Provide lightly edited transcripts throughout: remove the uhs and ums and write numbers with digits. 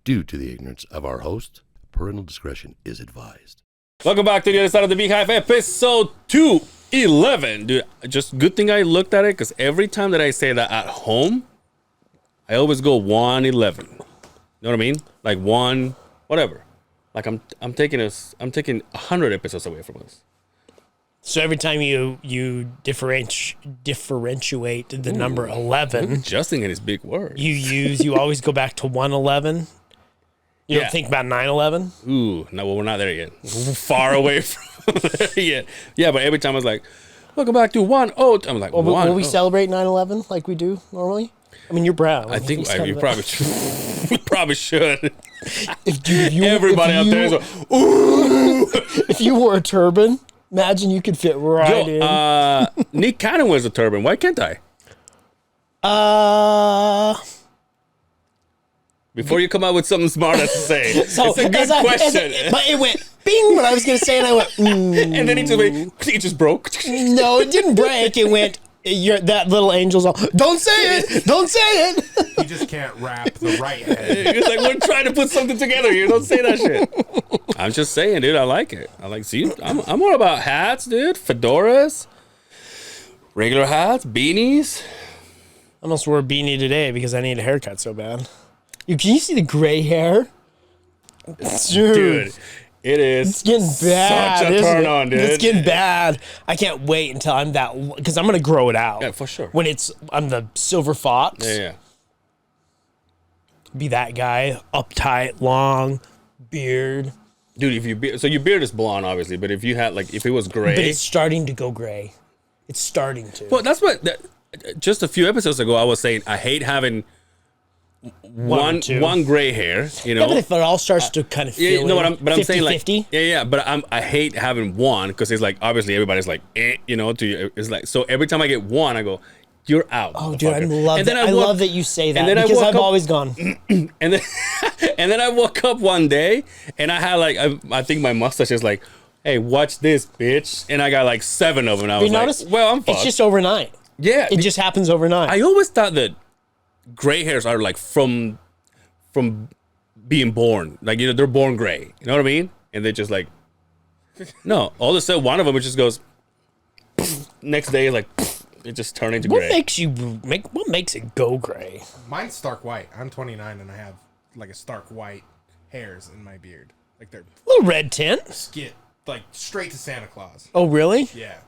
Due to the ignorance of our host, parental discretion is advised. Welcome back to the other side of the Beehive, episode 211. Dude, just good thing I looked at it, because every time that I say that at home, I always go 111. You know what I mean? Like one, whatever. Like I'm taking 100 episodes away from us. So every time you differentiate the number 11, adjusting in his big word. You always go back to 111. You don't think about 9/11? Ooh, no, well, we're not there yet. We're far away from there yet. Yeah, but every time I was like, welcome back to 10. I'm like, will we celebrate 9/11 like we do normally? I mean, you're brown. I think you probably should. We probably should. Everybody out there is like, ooh. If you wore a turban, imagine you could fit right in. Nick Cannon wears a turban. Why can't I? Before you come out with something smart to say. So it's a good question. But it went bing when I was going to say it, and I went, And then it just broke. No, it didn't break. It went, that little angel's all, don't say it. Don't say it. He just can't wrap the right head. It's like, we're trying to put something together here. Don't say that shit. I'm just saying, dude. I like it. I'm all about hats, dude. Fedoras. Regular hats. Beanies. I almost wore a beanie today because I need a haircut so bad. Can you see the gray hair? Dude, it is. It's getting bad. Such a turn on, dude. It's getting bad. I can't wait until I'm that, because I'm going to grow it out. Yeah, for sure. When I'm the silver fox. Yeah. Be that guy, uptight, long, beard. Dude, so your beard is blonde, obviously, but if you had, like, if it was gray. But it's starting to go gray. It's starting to. Well, that's just a few episodes ago, I was saying I hate having one gray hair, you know. Yeah, but if it all starts to kind of feel, you know what I'm saying, like 50. Yeah, but I hate having one, because it's like, obviously everybody's like, you know, it's like, so every time I get one, I go, you're out. Oh, dude, I love that. I love that you say that, because I've always gone. and then I woke up one day and I had like, I think my mustache is like, hey, watch this, bitch, and I got like 7 of them. And I was like, well, I'm fucked. It's just overnight. Yeah, it just happens overnight. I always thought that gray hairs are like from being born, like, you know, they're born gray, you know what I mean? And they just like, no, all of a sudden one of them, it just goes next day, like it just turned into gray. What makes it go gray? Mine's stark white. I'm 29 and I have like a stark white hairs in my beard, like they're little red tint, skit, like straight to Santa Claus. Oh, really? Yeah.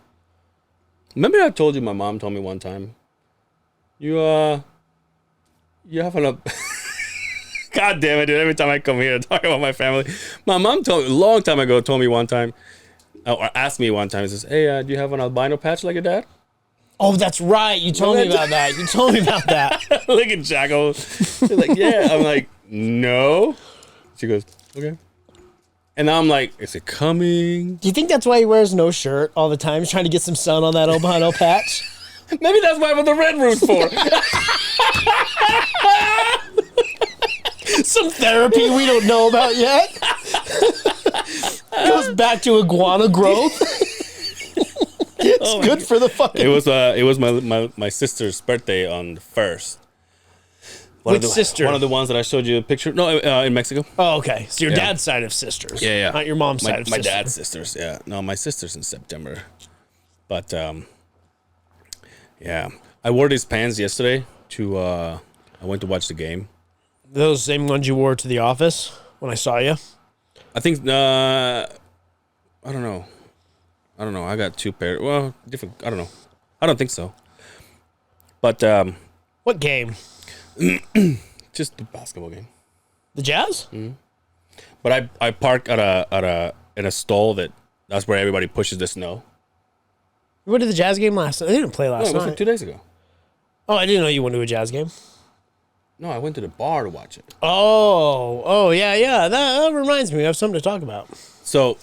Remember I told you, my mom told me one time, you have an God damn it, dude. Every time I come here to talk about my family, my mom told me a long time ago, told me one time, or asked me one time, says, hey, do you have an albino patch like your dad? Oh, that's right. You told me about that. You told me about that. Look at Jacko. She's like, yeah. I'm like, no. She goes, okay. And now I'm like, is it coming? Do you think that's why he wears no shirt all the time? He's trying to get some sun on that albino patch? Maybe that's why I have the red room's for. Some therapy we don't know about yet. Goes back to iguana growth. It's good for the fucking. It was my sister's birthday on the 1st. Which sister? One of the ones that I showed you a picture. No, in Mexico. Oh, okay. So your dad's side of sisters. Yeah. Not your mom's side of sisters. My dad's sisters. Yeah. No, my sister's in September. But yeah, I wore these pants yesterday to. I went to watch the game. Those same ones you wore to the office when I saw you? I think, I don't know. I got 2 pairs. Well, different. I don't know. I don't think so. But, what game? Just the basketball game. The Jazz? Mm-hmm. But I parked in a stall that's where everybody pushes the snow. You went to the Jazz game last night? They didn't play last night. No, it was like 2 days ago. Oh, I didn't know you went to a Jazz game. No, I went to the bar to watch it. Oh, yeah. That reminds me. We have something to talk about. So,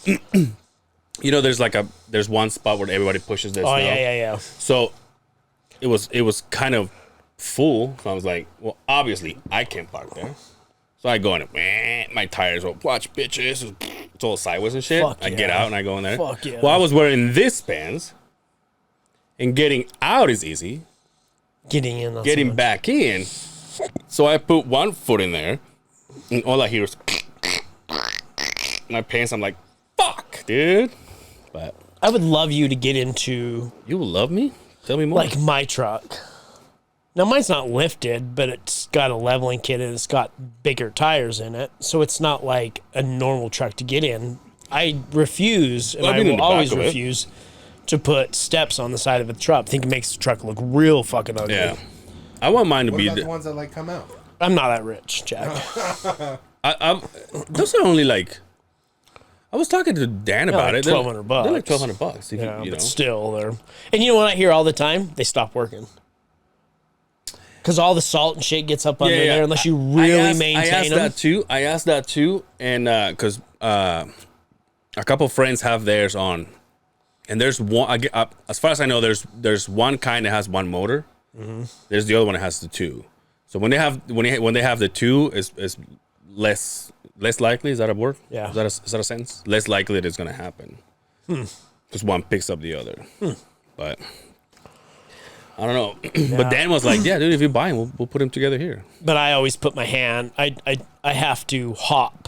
you know, there's one spot where everybody pushes this. Oh, yeah. So, it was kind of full. So I was like, well, obviously I can't park there. So I go in and my tires will watch bitches. It's all sideways and shit. I get out and I go in there. Fuck yeah. Well, I was wearing this pants, and getting out is easy. Getting in. Getting back in. So I put one foot in there, And all I hear is my pants. I'm like, fuck, dude. But I would love you to get into you will love me? Tell me more. like my truck. Now mine's not lifted, but it's got a leveling kit and it's got bigger tires in it, so it's not like a normal truck to get in. I refuse, and Well, I've I been in will the back always of it. refuse to put steps on the side of the truck. I think it makes the truck look real fucking ugly. yeah. I want mine to What be about the, the ones that like come out? I'm not that rich, Jack. those are only like I was talking to Dan about like it. They're $1,200. They're like $1,200. If Yeah, you know. but still, they're. And you know what I hear all the time? They stop working. Because all the salt and shit gets up under there unless you really maintain them. I asked that too, and because a couple friends have theirs on, and there's one. As far as I know, there's one kind that has one motor. Mm-hmm. There's the other one that has the two. So when they have the two, is less likely. Is that a word? Yeah. Is that a sentence? Less likely that it's gonna happen. Because one picks up the other. But I don't know. But Dan was like, "Yeah, dude, if you buy him, we'll put him together here." But I always put my hand. I have to hop.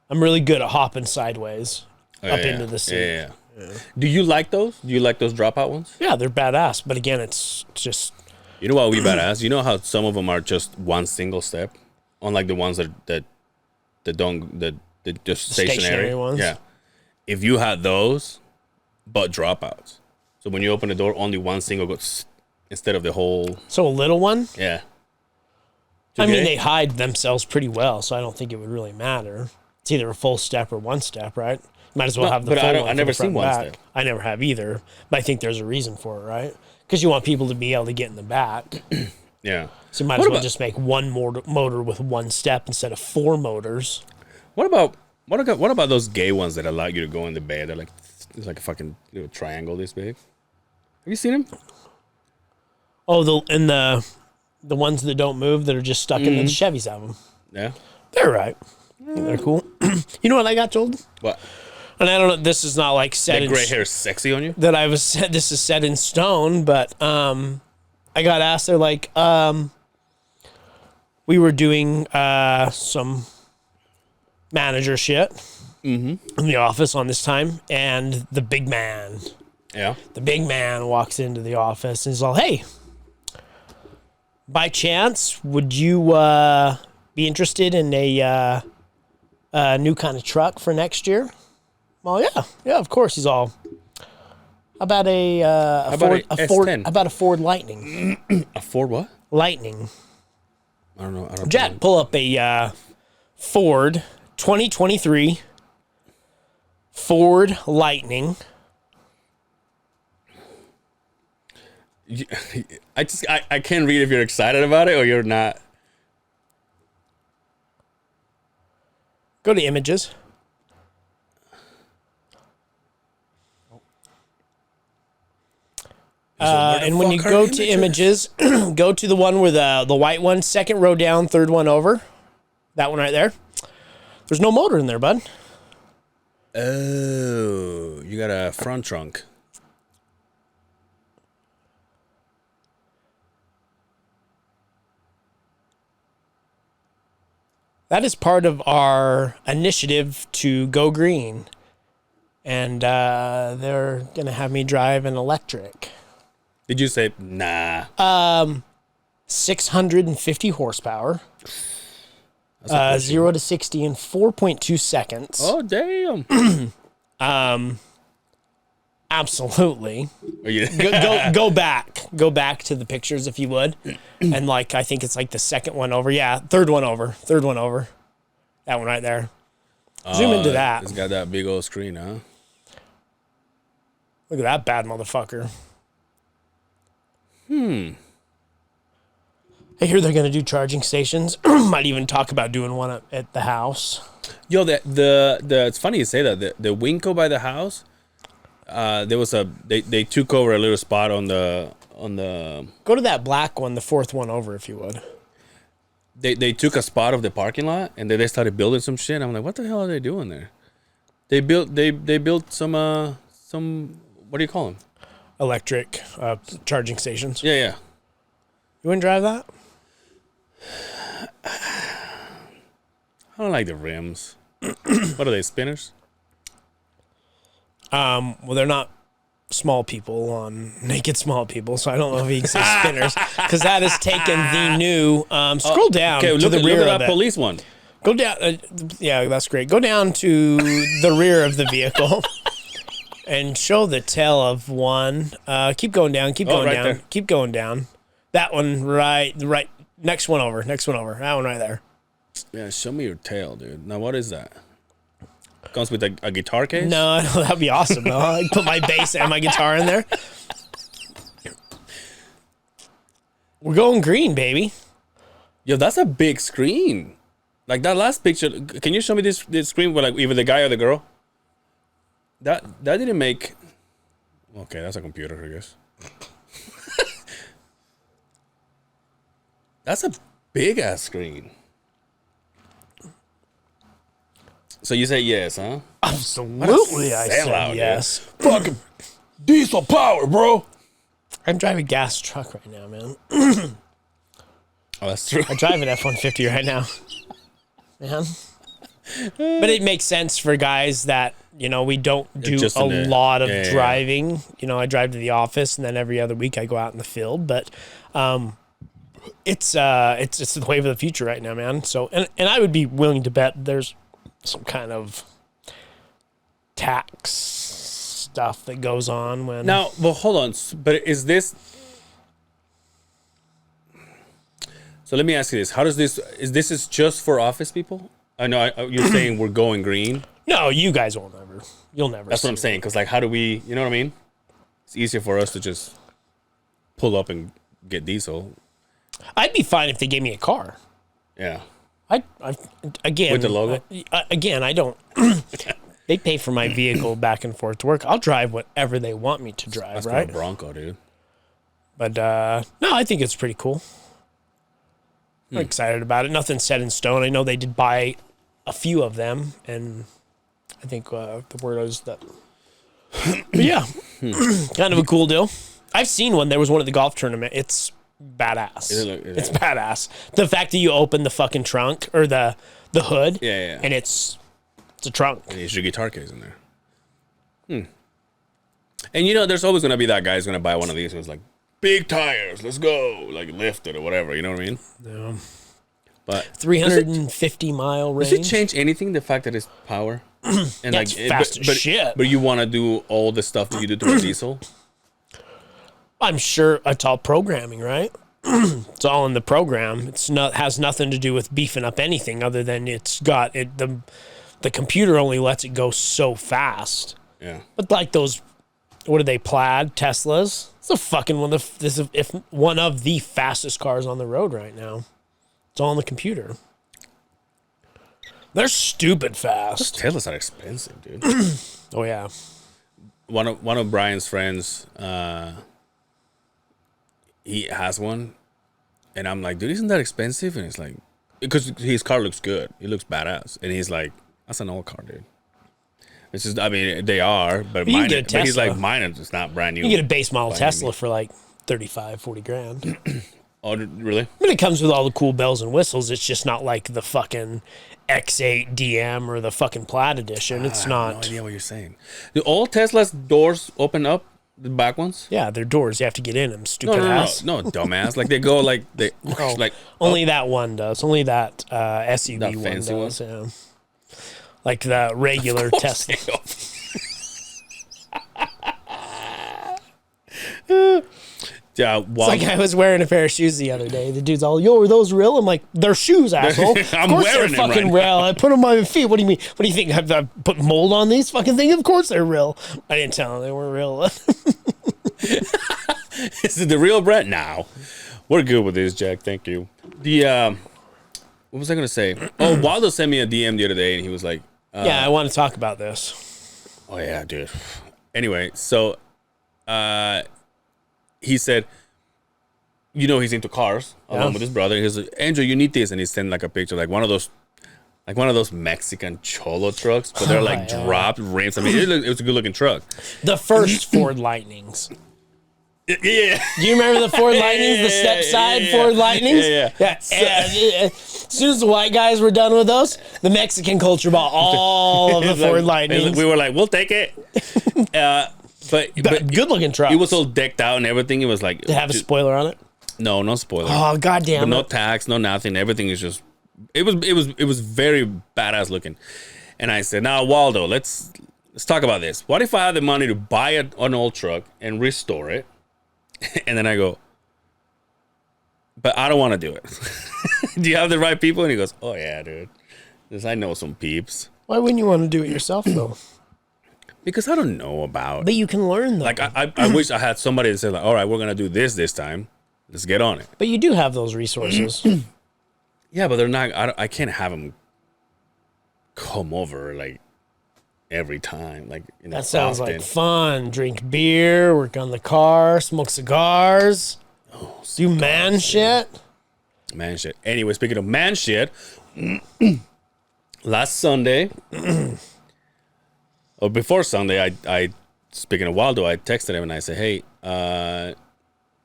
I'm really good at hopping sideways up into the seat. Yeah. Do you like those? Do you like those dropout ones? Yeah, they're badass. But again, it's just You know what we badass? You know how some of them are just one single step, unlike the ones that just stationary ones. Yeah. If you had those, but dropouts, so when you open the door, only one single goes instead of the whole. so a little one. Yeah. I mean, Okay. they hide themselves pretty well, so I don't think it would really matter. It's either a full step or one step, right? Might as well No, have the but full I don't- one. I for never the front seen and one back. step. I never have either, but I think there's a reason for it, right? Because you want people to be able to get in the back. Yeah. So you might What as well about- just make one motor with one step instead of four motors. What about those gay ones that allow you to go in the bed? They're like it's like a fucking triangle this big. Have you seen them? Oh, the ones that don't move that are just stuck in the Chevys have them. Yeah. They're right. I think they're cool. You know what I got told? What? And I don't know. This is not like set That in gray hair is sexy on you? that I was said. This is set in stone, but I got asked. They're like, we were doing some manager shit in the office on this time, and the big man walks into the office and is all, "Hey, by chance, would you be interested in a new kind of truck for next year?" Well, yeah, of course. He's all, "How about a Ford, a Ford, S10? how about a Ford Lightning?" A Ford what? Lightning. I don't know. I don't Jack, pull up a Ford 2023 Ford Lightning. I can't read if you're excited about it or you're not. Go to images. And when you go to images, go to the one with the white one, second row down, third one over. That one right there. There's no motor in there, bud. Oh, you got a front trunk. That is part of our initiative to go green. And they're going to have me drive an electric. Did you say nah? 650 horsepower. That's a push. 0 to 60 in 4.2 seconds. Oh damn! Absolutely. Are you- Go back to the pictures if you would. And like I think it's like the second one over. Yeah, third one over. That one right there. Zoom into that. It's got that big old screen, huh? Look at that bad motherfucker. I hear they're going to do charging stations. Might even talk about doing one at the house. Yo, the it's funny you say that. The Winco by the house, there was they took over a little spot on the Go to that black one, the fourth one over, if you would. they took a spot of the parking lot and then they started building some shit. I'm like, what the hell are they doing there? They built some what do you call them? Electric charging stations. Yeah. You wouldn't drive that? I don't like the rims. What are they, spinners? Well, they're not small people on Naked Small People, so I don't know if you can say spinners because that has taken the new. Scroll down Okay, to look the at rear of that it. police one. Go down. Yeah, that's great. Go down to the rear of the vehicle and show the tail of one. Keep going down. Keep going right down. there. Keep going down. That one, right. Next one over. Next one over. That one right there. Yeah, show me your tail, dude. Now, what is that? Comes with a guitar case? No, that'd be awesome. Though. I put my bass and my guitar in there. We're going green, baby. Yo, that's a big screen. Like that last picture. Can you show me this screen with like either the guy or the girl? That didn't make. Okay, that's a computer, I guess. That's a big ass screen. So you say yes, huh? Absolutely, I Sell said out, yes. Fucking diesel power, bro. I'm driving a gas truck right now, man. Oh, that's true. I drive an F-150 right now, man. But it makes sense for guys that, you know, we don't do Just a in the- lot of yeah. driving. You know, I drive to the office and then every other week I go out in the field. But it's the wave of the future right now, man. So, and I would be willing to bet there's some kind of tax stuff that goes on when Now, well, hold on. But is this? So let me ask you this: how does this? Is this just for office people? I know you're saying we're going green. No, you guys won't ever. You'll never. That's what I'm saying. Because like, how do we? You know what I mean? It's easier for us to just pull up and get diesel. I'd be fine if they gave me a car. Yeah. I again With the logo? Again, I don't. They pay for my vehicle back and forth to work. I'll drive whatever they want me to drive, That's right? for a Bronco, dude. But no, I think it's pretty cool. I'm excited about it. Nothing's set in stone. I know they did buy a few of them, and I think the word is that. But yeah, kind of a cool deal. I've seen one. There was one at the golf tournament. It's badass. It's badass. The fact that you open the fucking trunk or the hood, Yeah. and it's a trunk. And there's your guitar case in there. And you know, there's always gonna be that guy who's gonna buy one of these who's like, big tires, let's go, like lift it or whatever. You know what I mean? Yeah. But 350-mile range. does it change anything? The fact that it's power and That's fast as shit. But you want to do all the stuff that you do to a diesel? I'm sure it's all programming, right? It's all in the program. It's not has nothing to do with beefing up anything other than it's got it. The computer only lets it go so fast. Yeah. But like those, what are they? Plaid Teslas. It's a fucking one of if one of the fastest cars on the road right now. It's all on the computer. They're stupid fast. Teslas are expensive, dude. Oh yeah. One of Brian's friends, he has one, and I'm like, dude, isn't that expensive? And he's like, because his car looks good, it looks badass, and he's like, that's an old car, dude. It's just, I mean, they are, but You can mine. get a But he's Tesla. like, mine is just not brand new. You get a base model Buying Tesla me. for like 35, 40 grand. Oh, really? I mean, it comes with all the cool bells and whistles. It's just not like the fucking X8 DM or the fucking Plaid edition. It's I have not. no idea what you're saying. Do all Tesla's doors open up? The back ones? Yeah, they're doors. You have to get in them. Stupid ass. No, dumbass. Like they go like they No, like only that one does. Only that SUV That one fancy does. Yeah. Like the regular Tesla. Yeah, It's like I was wearing a pair of shoes the other day. The dude's all, "Yo, are those real?" I'm like, "They're shoes, asshole." I'm of course wearing they're them fucking right real. I put them on my feet. What do you mean? What do you think? I put mold on these fucking things? Of course they're real. I didn't tell them they weren't real. Is it the real brand? No. We're good with this, Jack. Thank you. The what was I gonna say? Oh, Waldo sent me a DM the other day, and he was like, Yeah, I want to talk about this. "Oh yeah, dude." Anyway, so he said, you know, he's into cars along with his brother. He was like, "Andrew, you need this," and he sent like a picture, like one of those Mexican cholo trucks, but they're like dropped rims. I mean, it was a good looking truck. The first Ford Lightnings. Yeah. Do you remember the Ford Lightnings, the step side Ford Lightnings? Yeah. And as soon as the white guys were done with those, the Mexican culture bought all of the Ford Lightnings. We were like, we'll take it. But Good looking truck. it was all decked out and everything. It was like Did it have a spoiler on it? no spoiler. Oh, But goddamn no it. tax, no nothing. Everything is just it was very badass looking. And I said, now Waldo, let's talk about this. What if I had the money to buy an old truck and restore it? And then I go, but I don't want to do it. Do you have the right people? And he goes, oh yeah, dude. Because I know some peeps. Why wouldn't you want to do it yourself, though? Because I don't know about. But you can learn, though. Like I wish I had somebody that said like, all right, we're gonna do this time. Let's get on it. But you do have those resources. Yeah, but they're not. I can't have them come over like every time. Like That sounds often. like fun. Drink beer, work on the car, smoke cigars, do man shit. Man shit. Anyway, speaking of man shit, last Sunday, or before Sunday, I speaking of Waldo, I texted him and I said, hey,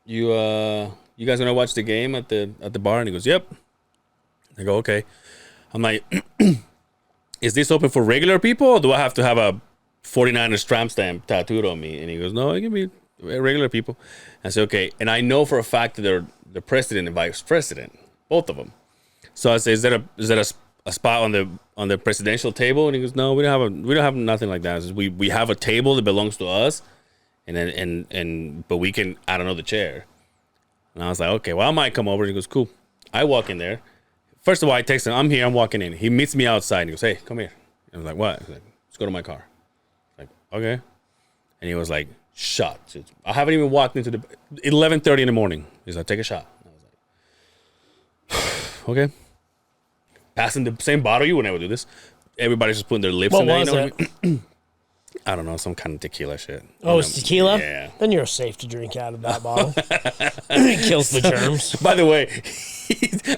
you guys gonna watch the game at the bar? And he goes, yep. I go, okay. I'm like, is this open for regular people, or do I have to have a 49ers tramp stamp tattooed on me? And he goes, no, it can be regular people. I said, okay. And I know for a fact that they're the president and vice president, both of them. So I say, is that a spot on the presidential table? And he goes, no, we don't have nothing like that. I says, we have a table that belongs to us, but we can add another chair. And I was like, okay, well, I might come over. And he goes, cool. I walk in there. First of all, I text him, I'm here, I'm walking in. He meets me outside. And he goes, hey, come here. And I was like, what? He's like, let's go to my car. I was like, okay. And he was like, shot. I haven't even walked into 11:30 in the morning. He's like, take a shot. I was like, okay. Passing the same bottle, you would never do this. Everybody's just putting their lips What in there. was You know it? what I mean? I don't know, some kind of tequila shit. Oh, it's tequila? Yeah. Then you're safe to drink out of that bottle. It kills the germs. By the way,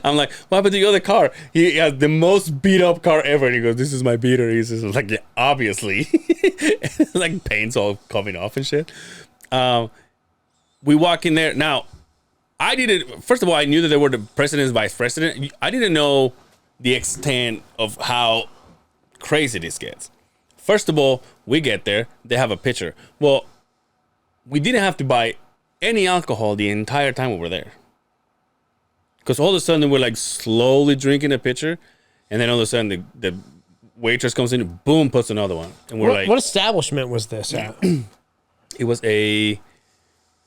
I'm like, what happened to the other car? He has the most beat up car ever. And he goes, this is my beater. He's just like, yeah, obviously. Like paint's all coming off and shit. We walk in there. Now, first of all, I knew that they were the president's vice president. I didn't know the extent of how crazy this gets. First of all, we get there, they have a pitcher. Well, we didn't have to buy any alcohol the entire time we were there. Because all of a sudden we're like slowly drinking a pitcher, and then all of a sudden the waitress comes in and boom, puts another one. And we're What establishment was this at? It was I'm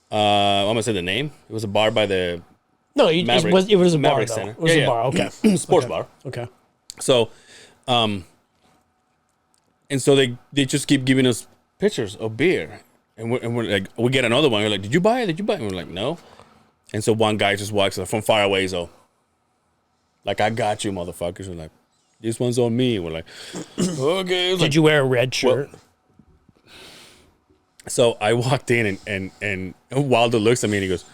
gonna say the name. It was a bar by the No, it was a bar, Maverick though. Center. It was a bar, okay. sports bar. Okay. So, and so they just keep giving us pictures of beer, and we're like, we get another one. We're like, did you buy it? Did you buy it? And we're like, no. And so one guy just walks from far away, so like, I got you, motherfuckers. We're like, this one's on me. We're like, okay. Did you wear a red shirt? So I walked in and Waldo looks at me and he goes,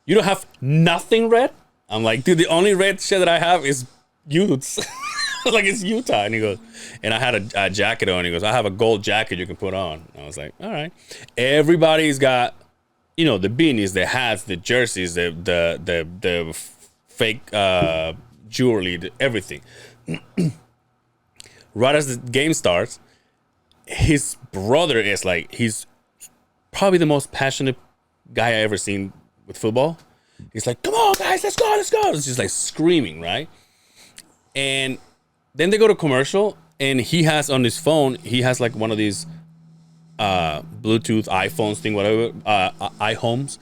you don't have nothing red? I'm like, dude, the only red shit that I have is Utes. Like, it's Utah. And he goes, and I had a jacket on. He goes, I have a gold jacket you can put on. And I was like, all right. Everybody's got, the beanies, the hats, the jerseys, the fake jewelry, everything. Right as the game starts, his brother is like, he's probably the most passionate guy I ever seen with football. He's like, come on, guys, let's go. It's just like screaming, right? And then they go to commercial, and he has on his phone, he has like one of these Bluetooth iPhones thing, whatever, iHomes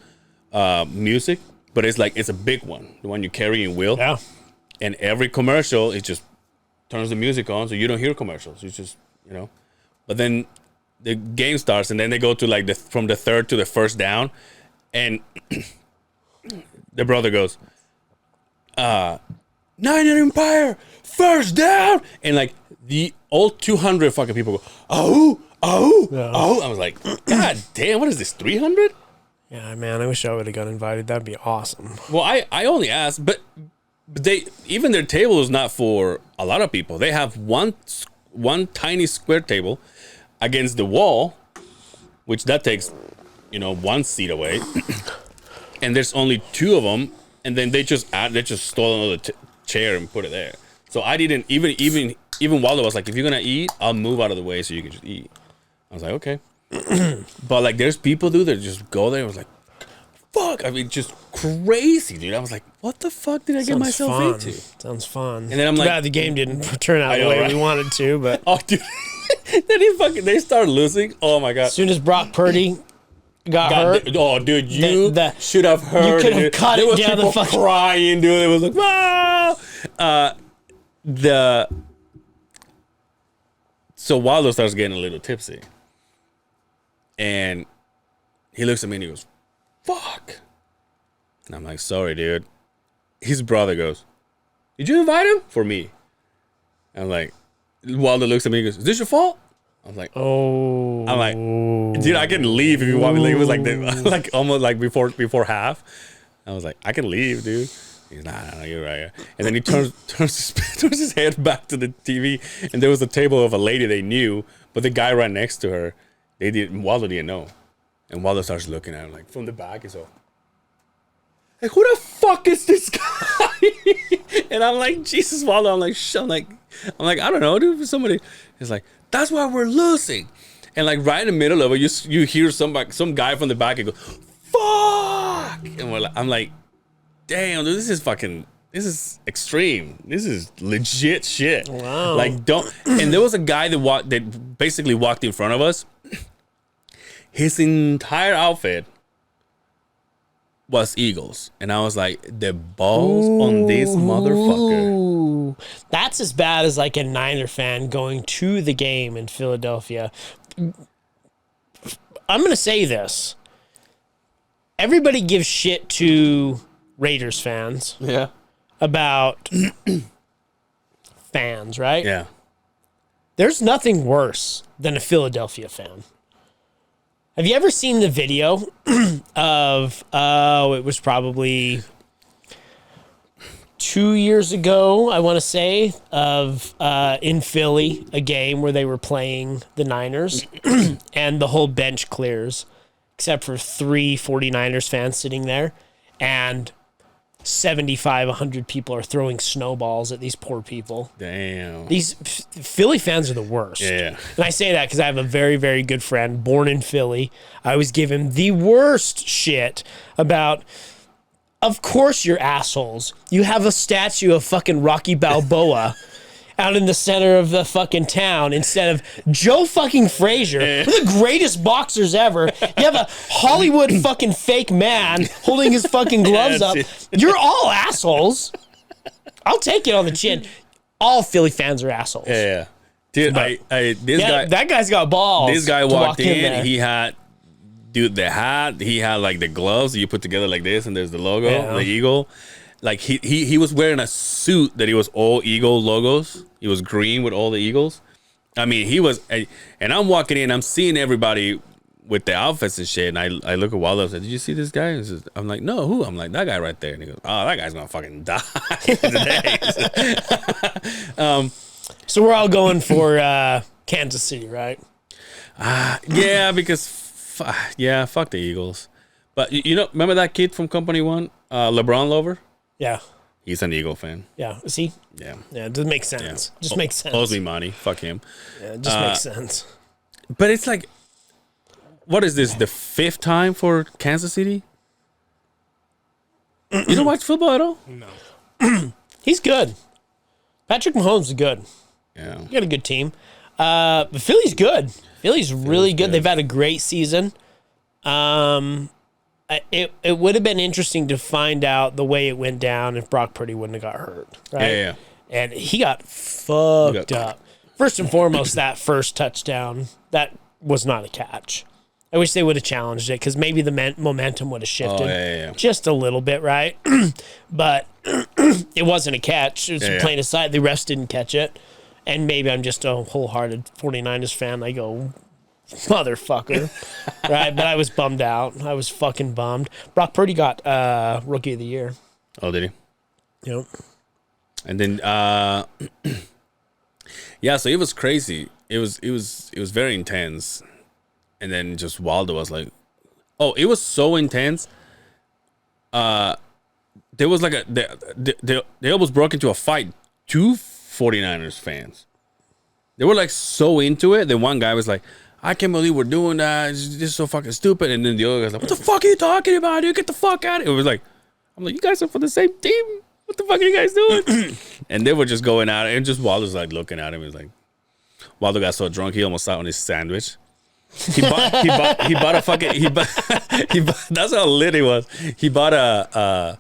music, but it's a big one, the one you carry in wheel. Yeah. And every commercial, it just turns the music on, so you don't hear commercials. It's just, But then the game starts, and then they go to like from the third to the first down, and the brother goes, Niner Empire, first down, and like the old 200 fucking people go, oh. I was like, God damn, what is this, 300? Yeah, man, I wish I would have got invited. That'd be awesome. Well, I only asked, but they even their table is not for a lot of people. They have one tiny square table against the wall, which that takes, one seat away, and there's only two of them, and then they just stole another chair and put it there. So I didn't even Waldo was like, if you're gonna eat, I'll move out of the way so you can just eat. I was like, okay. But like, there's people, dude, that just go there and was like, fuck. I mean, just crazy, dude. I was like, what the fuck did I get myself into? Sounds fun. And then I'm like, glad the game didn't turn out the way we wanted to, but oh, dude. Then they started losing. Oh my god. as soon as Brock Purdy got hurt, oh, dude, you should have heard. You could have cut there it was down people the fucking crying, dude. It was like, wow. So Waldo starts getting a little tipsy, and he looks at me and he goes, fuck. And I'm like, sorry, dude. His brother goes, did you invite him? For me. I'm like, Waldo looks at me and goes, is this your fault? I'm like, oh, I'm like, dude, I can leave if you want me. Like, it was like like almost like before half. I was like, I can leave, dude. He's nah, you're right. And then he turns his head back to the TV, and there was a table of a lady they knew, but the guy right next to her, Waldo didn't know. And Waldo starts looking at him like from the back. He's all, like, who the fuck is this guy? And I'm like, Jesus, Waldo. I'm like, I don't know, dude. Somebody. He's like, that's why we're losing. And like right in the middle of it, you hear some guy from the back and go, fuck. And I'm like, damn, dude, this is extreme. This is legit shit. Wow. Like, and there was a guy that basically walked in front of us. His entire outfit was Eagles. And I was like, the balls on this motherfucker. That's as bad as like a Niner fan going to the game in Philadelphia. I'm going to say this. Everybody gives shit to Raiders fans. Yeah. About fans, right? Yeah. There's nothing worse than a Philadelphia fan. Have you ever seen the video of, it was probably 2 years ago, I want to say, of in Philly, a game where they were playing the Niners, and the whole bench clears, except for 3 49ers fans sitting there, and 75, 100 people are throwing snowballs at these poor people. Damn. These Philly fans are the worst. Yeah. And I say that because I have a very, very good friend born in Philly. I always give him the worst shit about, of course you're assholes. You have a statue of fucking Rocky Balboa out in the center of the fucking town instead of Joe fucking Frazier, one of the greatest boxers ever. You have a Hollywood fucking fake man holding his fucking gloves up. You're all assholes. I'll take it on the chin. All Philly fans are assholes. Yeah. Dude, that guy's got balls. This guy walked in, there. he had, dude, the hat, he had like the gloves you put together like this, and there's the logo, the eagle. Like he was wearing a suit that he was all Eagle logos. He was green with all the Eagles. I mean, he was, and I'm walking in, I'm seeing everybody with the outfits and shit, and I look at Waldo and said, did you see this guy? I'm like, no, who? I'm like, that guy right there. And he goes, oh, that guy's gonna fucking die today. So we're all going for Kansas City, right? Yeah, because fuck the Eagles. But you know, remember that kid from Company One, LeBron Lover? Yeah. He's an Eagle fan. Yeah. Is he? Yeah. Yeah, it doesn't make sense. Just makes sense. Owes me money. Fuck him. Yeah, it just makes sense. But it's like, what is this? The 5th time for Kansas City? You don't watch football at all? No. He's good. Patrick Mahomes is good. Yeah. You got a good team. But Philly's good. Philly's really good. They've had a great season. It would have been interesting to find out the way it went down if Brock Purdy wouldn't have got hurt, right? Yeah. And he got fucked up. First and foremost, that first touchdown, that was not a catch. I wish they would have challenged it because maybe the momentum would have shifted just a little bit, right? But it wasn't a catch. It was plain aside. The refs didn't catch it. And maybe I'm just a wholehearted 49ers fan. I go, motherfucker, right? But I was bummed out. I was fucking bummed. Brock Purdy got Rookie of the Year. Oh, did he? Yep. And then, so it was crazy. It was very intense. And then just Waldo was like, Oh, it was so intense. There was like they almost broke into a fight. 2 49ers fans. They were like so into it. Then one guy was like, I can't believe we're doing that. This is so fucking stupid. And then the other guy's like, what the fuck are you talking about, dude? Get the fuck out of it. It was like, I'm like, you guys are for the same team. What the fuck are you guys doing? And they were just going at it. And just Waldo's like looking at him. He was like, Waldo got so drunk he almost sat on his sandwich. He bought a fucking that's how lit he was. He bought a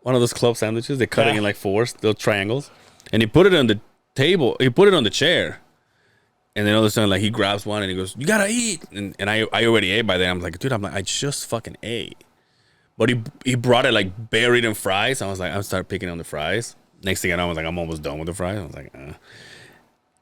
one of those club sandwiches. They cut it in like 4s, those triangles, and he put it on the table. He put it on the chair, and then all of a sudden, like, he grabs one and he goes, "You gotta eat." And I already ate by then. I'm like, dude, I just fucking ate. But he brought it like buried in fries. I was like, I started picking on the fries. Next thing I know, I was like, I'm almost done with the fries. I was like,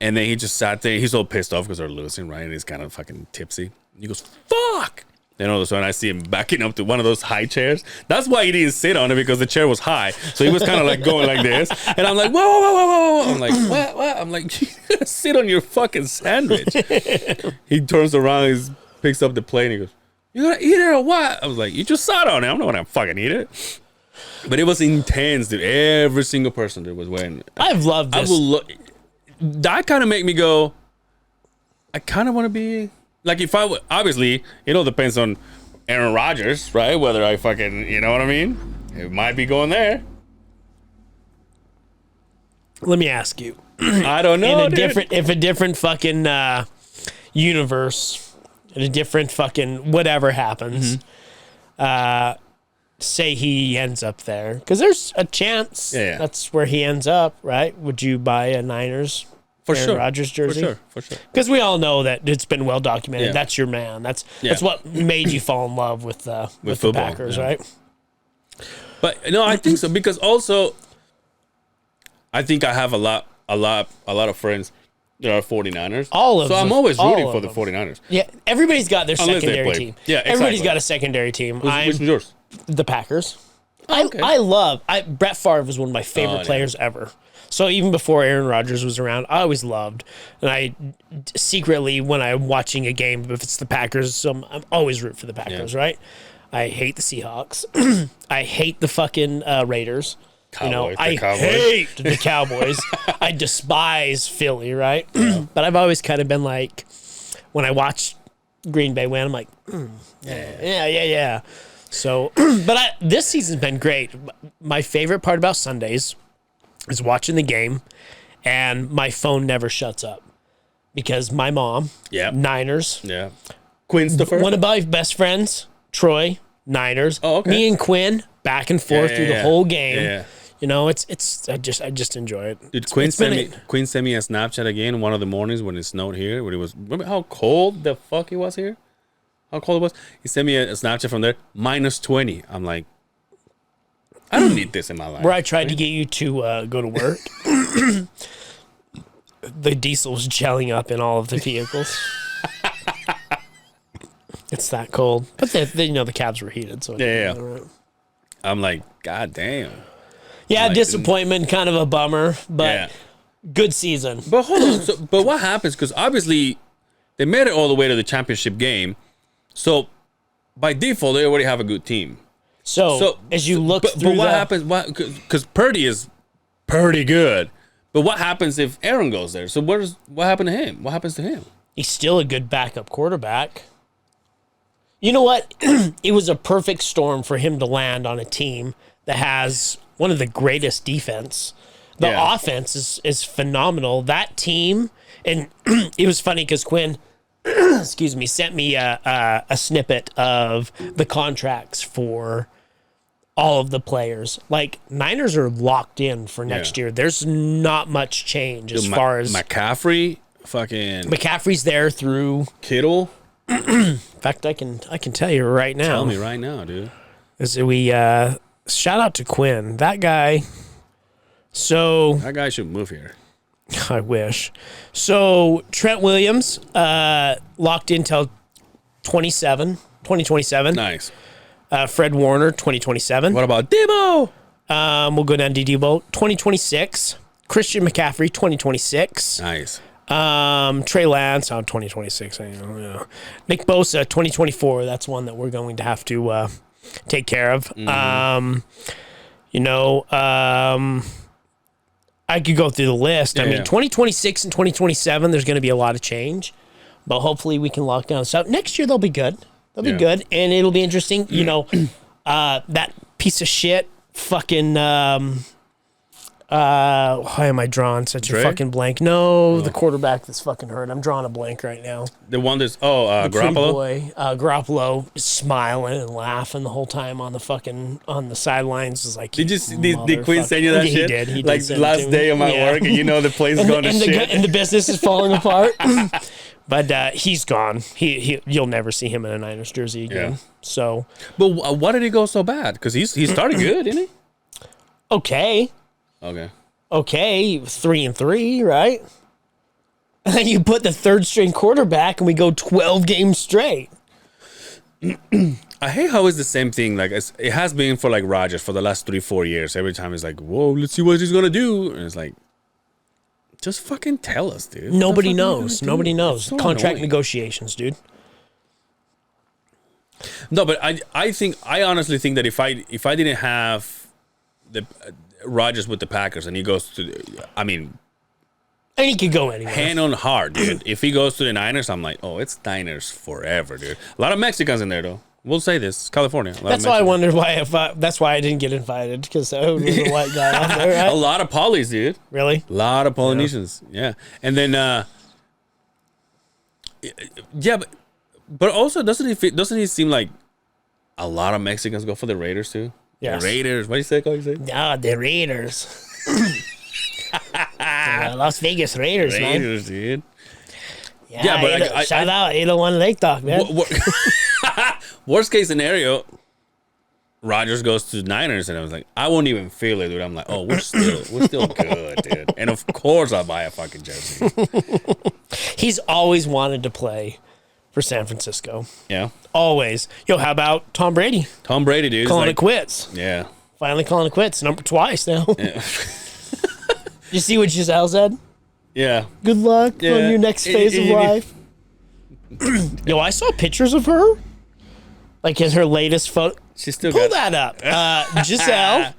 And then he just sat there. He's all pissed off because they're losing, right? And he's kind of fucking tipsy. He goes, fuck. Then all of a sudden I see him backing up to one of those high chairs. That's why he didn't sit on it, because the chair was high. So he was kind of like going like this. And I'm like, whoa, whoa, whoa, whoa, whoa. I'm like, what? I'm like, you gotta sit on your fucking sandwich. He turns around, he picks up the plate, and he goes, you gonna eat it or what? I was like, you just sat on it. I'm not gonna fucking eat it. But it was intense, dude. Every single person that was wearing it. I've loved this. That kind of make me go, I kind of want to be... Like, if I would, obviously, it all depends on Aaron Rodgers, right? Whether I fucking, you know what I mean? It might be going there. Let me ask you. I don't know, if a different fucking universe, and a different fucking whatever happens, say he ends up there, because there's a chance that's where he ends up, right? Would you buy a Niners? Aaron Rodgers jersey? For sure. Because we all know that it's been well documented. Yeah. That's your man. That's what made you fall in love with football, the Packers, right? But no, I think so, because also I think I have a lot of friends that are 49ers. So I'm always rooting for the 49ers. Yeah, everybody's got their secondary team. Yeah, exactly. Everybody's got a secondary team. Which was yours? The Packers. Okay. I love Brett Favre was one of my favorite players ever. So even before Aaron Rodgers was around, I always loved. And I secretly, when I'm watching a game, if it's the Packers, I'm always root for the Packers, right? I hate the Seahawks. I hate the fucking Raiders. Cowboys, I hate the Cowboys. I despise Philly, right? But I've always kind of been like, when I watch Green Bay win, I'm like, yeah. So, but this season's been great. My favorite part about Sundays is watching the game, and my phone never shuts up, because my mom, Niners, Quinstopher, one of my best friends, Troy, Niners. Oh, okay. Me and Quinn back and forth through the whole game. Yeah. You know, I just enjoy it. Dude, Quinn sent me a Snapchat again one of the mornings when it snowed here. When it was, remember how cold the fuck it was here? How cold it was? He sent me a Snapchat from there, -20. I'm like, I don't need this in my life. Where I tried to get you to go to work, the diesel was gelling up in all of the vehicles. It's that cold. But the cabs were heated. So yeah. I'm like, God damn. Yeah, like, disappointment, kind of a bummer, but good season. But hold on. But what happens? Because obviously they made it all the way to the championship game. So by default, they already have a good team. So as you look through, but what happens? Because Purdy is pretty good. But what happens if Aaron goes there? So what happened to him? What happens to him? He's still a good backup quarterback. You know what? It was a perfect storm for him to land on a team that has one of the greatest defense. The offense is phenomenal. That team, and it was funny because Quinn, excuse me, sent me a snippet of the contracts for all of the players. Like, Niners are locked in for next year. There's not much change as far as McCaffrey's there through Kittle. In fact, I can tell you right now. Tell me right now, dude. We shout out to Quinn. That guy. So that guy should move here. I wish. So Trent Williams locked in till 2027. Nice. Fred Warner, 2027. What about Debo? We'll go down to Debo, 2026. Christian McCaffrey, 2026. Nice. Trey Lance, 2026. I know. Nick Bosa, 2024. That's one that we're going to have to take care of. I could go through the list. I mean, 2026 and 2027, there's going to be a lot of change, but hopefully we can lock down. So next year they'll be good. They'll be good, and it'll be interesting. That piece of shit, fucking. Why am I drawing such a fucking blank? No, the quarterback that's fucking hurt. I'm drawing a blank right now. The one that's Garoppolo. Boy, Garoppolo smiling and laughing the whole time on the sidelines. Is like, did Quinn send you that he shit? Did. He like did last day of my work, and the place is going to shit, and the business is falling apart. But he's gone. You'll never see him in a Niners jersey again. Yeah. So, but why did he go so bad? Because he started good, didn't he? Okay, 3-3, right? And then you put the third string quarterback, and we go 12 games straight. I hate how it's the same thing. Like it has been for like Rodgers for the last 3-4 years. Every time it's like, whoa, let's see what he's gonna do, and it's like, just fucking tell us, dude. Nobody knows. Nobody knows. So Contract annoying. negotiations, dude. No, but I honestly think that if I didn't have the Rodgers with the Packers and he goes to, And he could go anywhere. hand on heart, dude. If he goes to the Niners, I'm like, oh, it's Niners forever, dude. A lot of Mexicans in there, though. We'll say this, it's California. That's why I wondered that's why I didn't get invited, because I was a white guy out there, right? A lot of Polys, dude. Really? A lot of Polynesians, yeah. And then, but also doesn't he seem like a lot of Mexicans go for the Raiders too? Yes. The Raiders. What do you say? No, the Raiders. The Las Vegas Raiders, man. Raiders, dude. Yeah, but shout out 801 Lake Talk, man. Worst case scenario, Rodgers goes to the Niners, and I was like, I won't even feel it, dude. I'm like, oh, we're still good, dude. And of course, I'll buy a fucking jersey. He's always wanted to play for San Francisco. Yeah, always. Yo, how about Tom Brady? Tom Brady, dude, calling it quits. Yeah, finally calling it quits. Twice now. Yeah. You see what Giselle said? Yeah. Good luck on your next phase of life. Yo, I saw pictures of her. Like in her latest photo. She still pull that up. Giselle.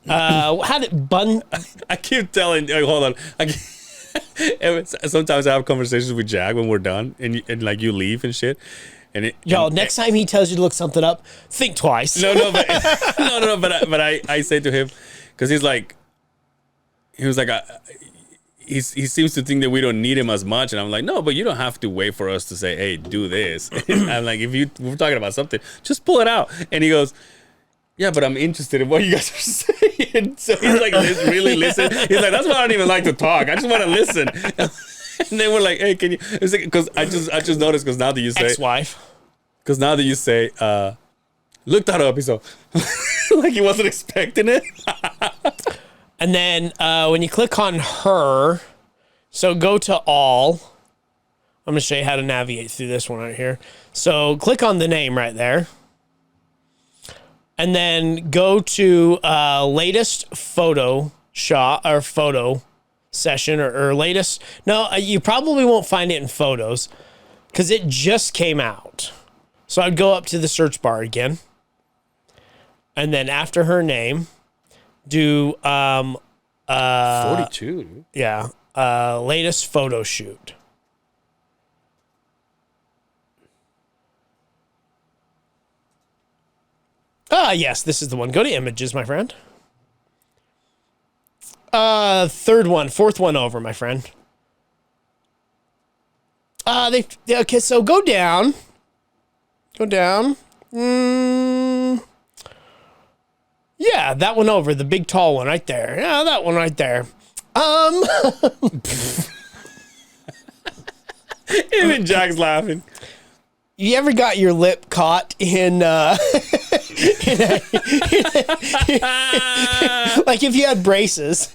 How did bun? I keep telling. Hold on. Sometimes I have conversations with Jack when we're done, and like you leave and shit. Next time he tells you to look something up, think twice. But I say to him, because he was like, he seems to think that we don't need him as much, and I'm like, no, but you don't have to wait for us to say, hey, do this. I'm like, we're talking about something, just pull it out. And he goes, yeah, but I'm interested in what you guys are saying. So he's like, really listen. He's like, that's why I don't even like to talk. I just want to listen. And then we're like, hey, can you? It's like, because I just noticed, because now that you say ex-wife. Because now that you say, look that up, he's so like he wasn't expecting it. And then when you click on her, so go to all. I'm going to show you how to navigate through this one right here. So click on the name right there. And then go to latest photo shot or photo session or latest. No, you probably won't find it in photos because it just came out. So I'd go up to the search bar again. And then after her name, do 42, dude. Yeah. Latest photo shoot. Yes, this is the one. Go to images, my friend. Fourth one over, my friend. Okay, so go down. Go down. Yeah, that one over, the big tall one right there. Yeah, that one right there. Even Jack's laughing. You ever got your lip caught in like if you had braces?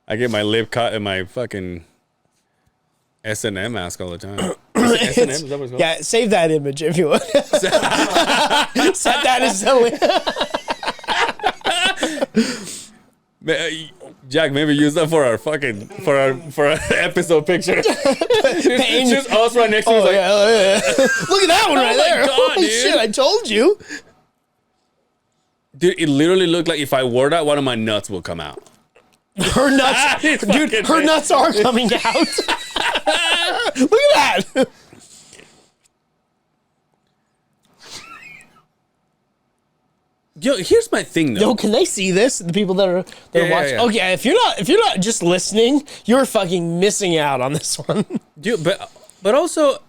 I get my lip caught in my fucking S&M mask all the time. S&M, is that what it's called? Yeah, save that image if you would. Set that as the Jack, maybe use that for our episode picture. It's just us right next to us. Oh, yeah. Look at that one right there. God, Holy dude. shit, I told you. Dude, it literally looked like if I wore that, one of my nuts will come out. Her nuts, It's dude, fucking her big. nuts are coming out. Look at that. Yo, here's my thing though. Yo, can they see this? The people that are Yeah, watching. yeah. Okay, if you're not just listening, you're fucking missing out on this one. Dude, but also,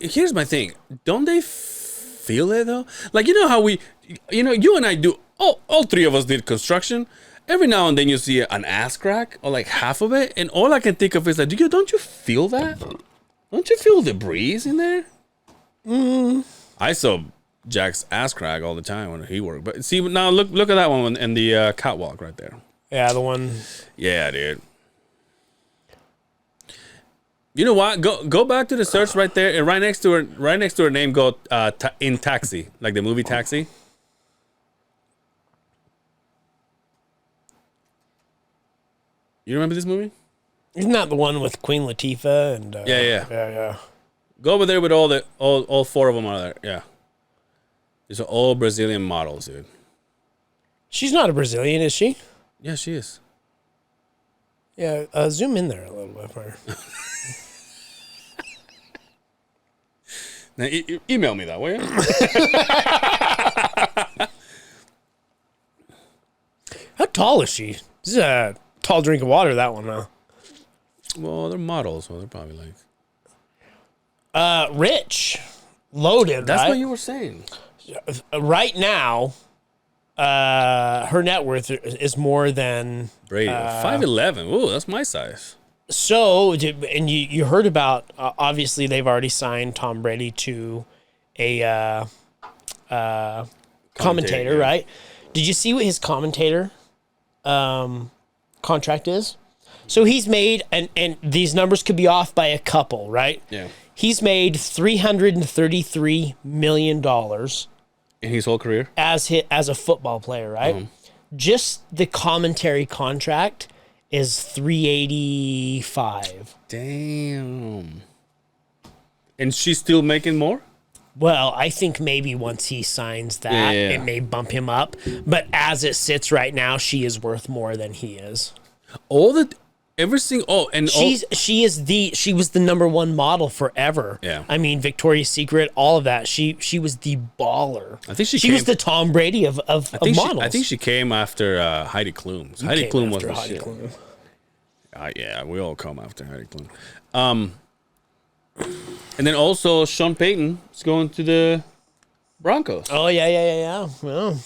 here's my thing. Don't they feel it though? Like, you know how you and I do. All three of us did construction. Every now and then you see an ass crack or like half of it, and all I can think of is like, don't you feel that? Don't you feel the breeze in there? I saw Jack's ass crack all the time when he worked. But see, now look at that one in the catwalk right there. Yeah, the one. Yeah, dude. You know what? Go back to the search right there, and right next to her name, go in Taxi, like the movie Taxi. You remember this movie? Isn't that the one with Queen Latifah and? Yeah. Go over there with all four of them are there. Yeah. These are all Brazilian models, dude. She's not a Brazilian, is she? Yeah, she is. Yeah, zoom in there a little bit for her. Now, email me that, will you? How tall is she? This is a tall drink of water, that one, huh? Well, they're models, so they're probably like... Rich. Loaded, That's right? what you were saying. Right now, her net worth is more than... Brady, 5'11". Ooh, that's my size. So, and you heard about, obviously they've already signed Tom Brady to a commentator, yeah. right? Did you see what his commentator contract is? So he's made, and these numbers could be off by a couple, right? Yeah. He's made $333 million In his whole career? as a football player, right? Just the commentary contract is $385. Damn. And she's still making more? Well, I think maybe once he signs that, Yeah. it may bump him up. But as it sits right now, she is worth more than he is. She was the number one model forever. Yeah. I mean, Victoria's Secret, all of that. She was the baller. I think she was came- the Tom Brady of models. I think she came after Heidi Klum. Heidi Came Klum was after the Heidi shit. Klum. Yeah, we all come after Heidi Klum. And then also Sean Payton is going to the Broncos. Oh yeah. Well,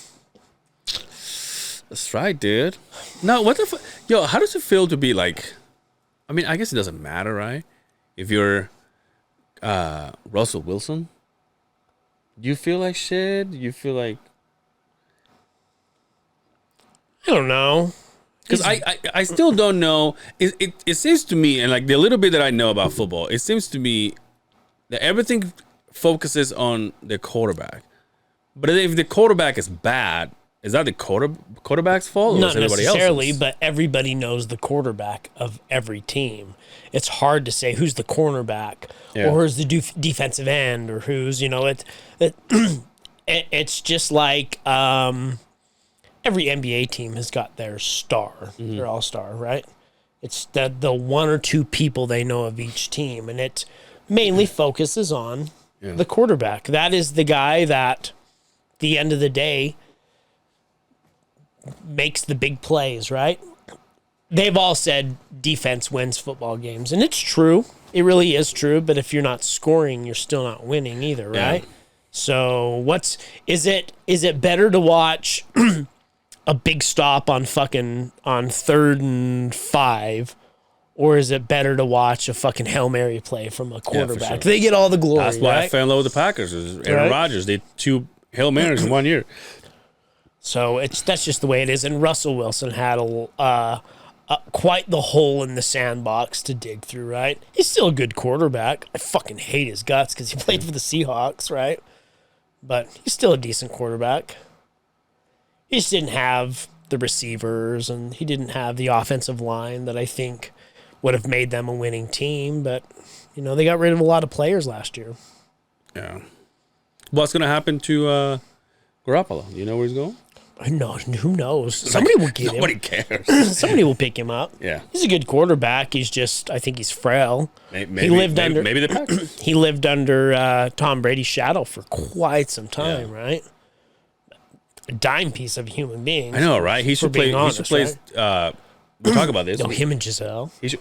That's right, dude. Now, what the fuck? Yo, how does it feel to be like... I mean, I guess it doesn't matter, right? If you're Russell Wilson, do you feel like shit? Do you feel like... I don't know. Because I still don't know. It seems to me, and like the little bit that I know about football, it seems to me that everything focuses on the quarterback. But if the quarterback is bad, is that the quarterback's fault or Not is everybody necessarily, else's? but everybody knows the quarterback of every team. It's hard to say who's the cornerback Yeah. or who's the defensive end or who's, it's just like every NBA team has got their star, their all-star, right? It's the one or two people they know of each team, and it mainly focuses on the quarterback. That is the guy that, at the end of the day, makes the big plays, right? They've all said defense wins football games, and it's true. It really is true, but if you're not scoring, you're still not winning either, right? Yeah. So is it better to watch a big stop on 3rd and 5, or is it better to watch a fucking Hail Mary play from a quarterback? sure. They get all the glory, That's why I right? fell in love with the Packers. Aaron Right. Rodgers did 2 Hail Marys in 1 year. So that's just the way it is. And Russell Wilson had quite the hole in the sandbox to dig through, right? He's still a good quarterback. I fucking hate his guts because he played for the Seahawks, right? But he's still a decent quarterback. He just didn't have the receivers, and he didn't have the offensive line that I think would have made them a winning team. But, you know, they got rid of a lot of players last year. Yeah. What's going to happen to Garoppolo? Do you know where he's going? No, who knows? Somebody will get Nobody him. cares. Somebody will pick him up. Yeah. He's a good quarterback. He's just, I think he's frail. Maybe, maybe the Packers. He lived under Tom Brady's shadow for quite some time, right? A dime piece of a human being. I know, right? He should play. Honest, he should play. right? We'll talk about this. Yo, him and Giselle. He should.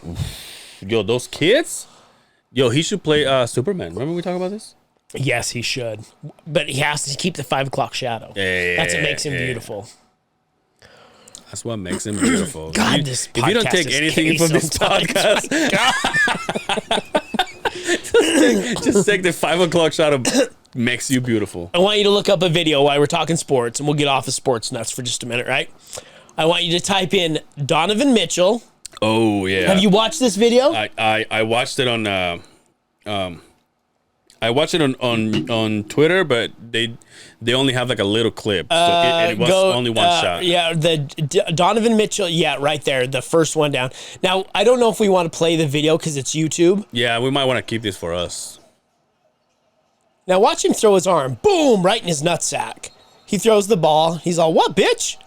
Yo, those kids. Yo, he should play Superman. Remember we talked about this? Yes, he should. But he has to keep the 5 o'clock shadow. That's what makes him beautiful. That's what makes him beautiful. God, if you don't take anything from this podcast, just take the 5 o'clock shadow. Makes you beautiful. I want you to look up a video while we're talking sports, and we'll get off of sports nuts for just a minute, right? I want you to type in Donovan Mitchell. Oh yeah. Have you watched this video? I watched it on I watched it on Twitter, but they only have like a little clip, so it was only one shot. Yeah, the Donovan Mitchell. Yeah, right there, the first one down. Now I don't know if we want to play the video because it's YouTube. Yeah, we might want to keep this for us. Now watch him throw his arm, boom, right in his nutsack. He throws the ball. He's all, "What, bitch?"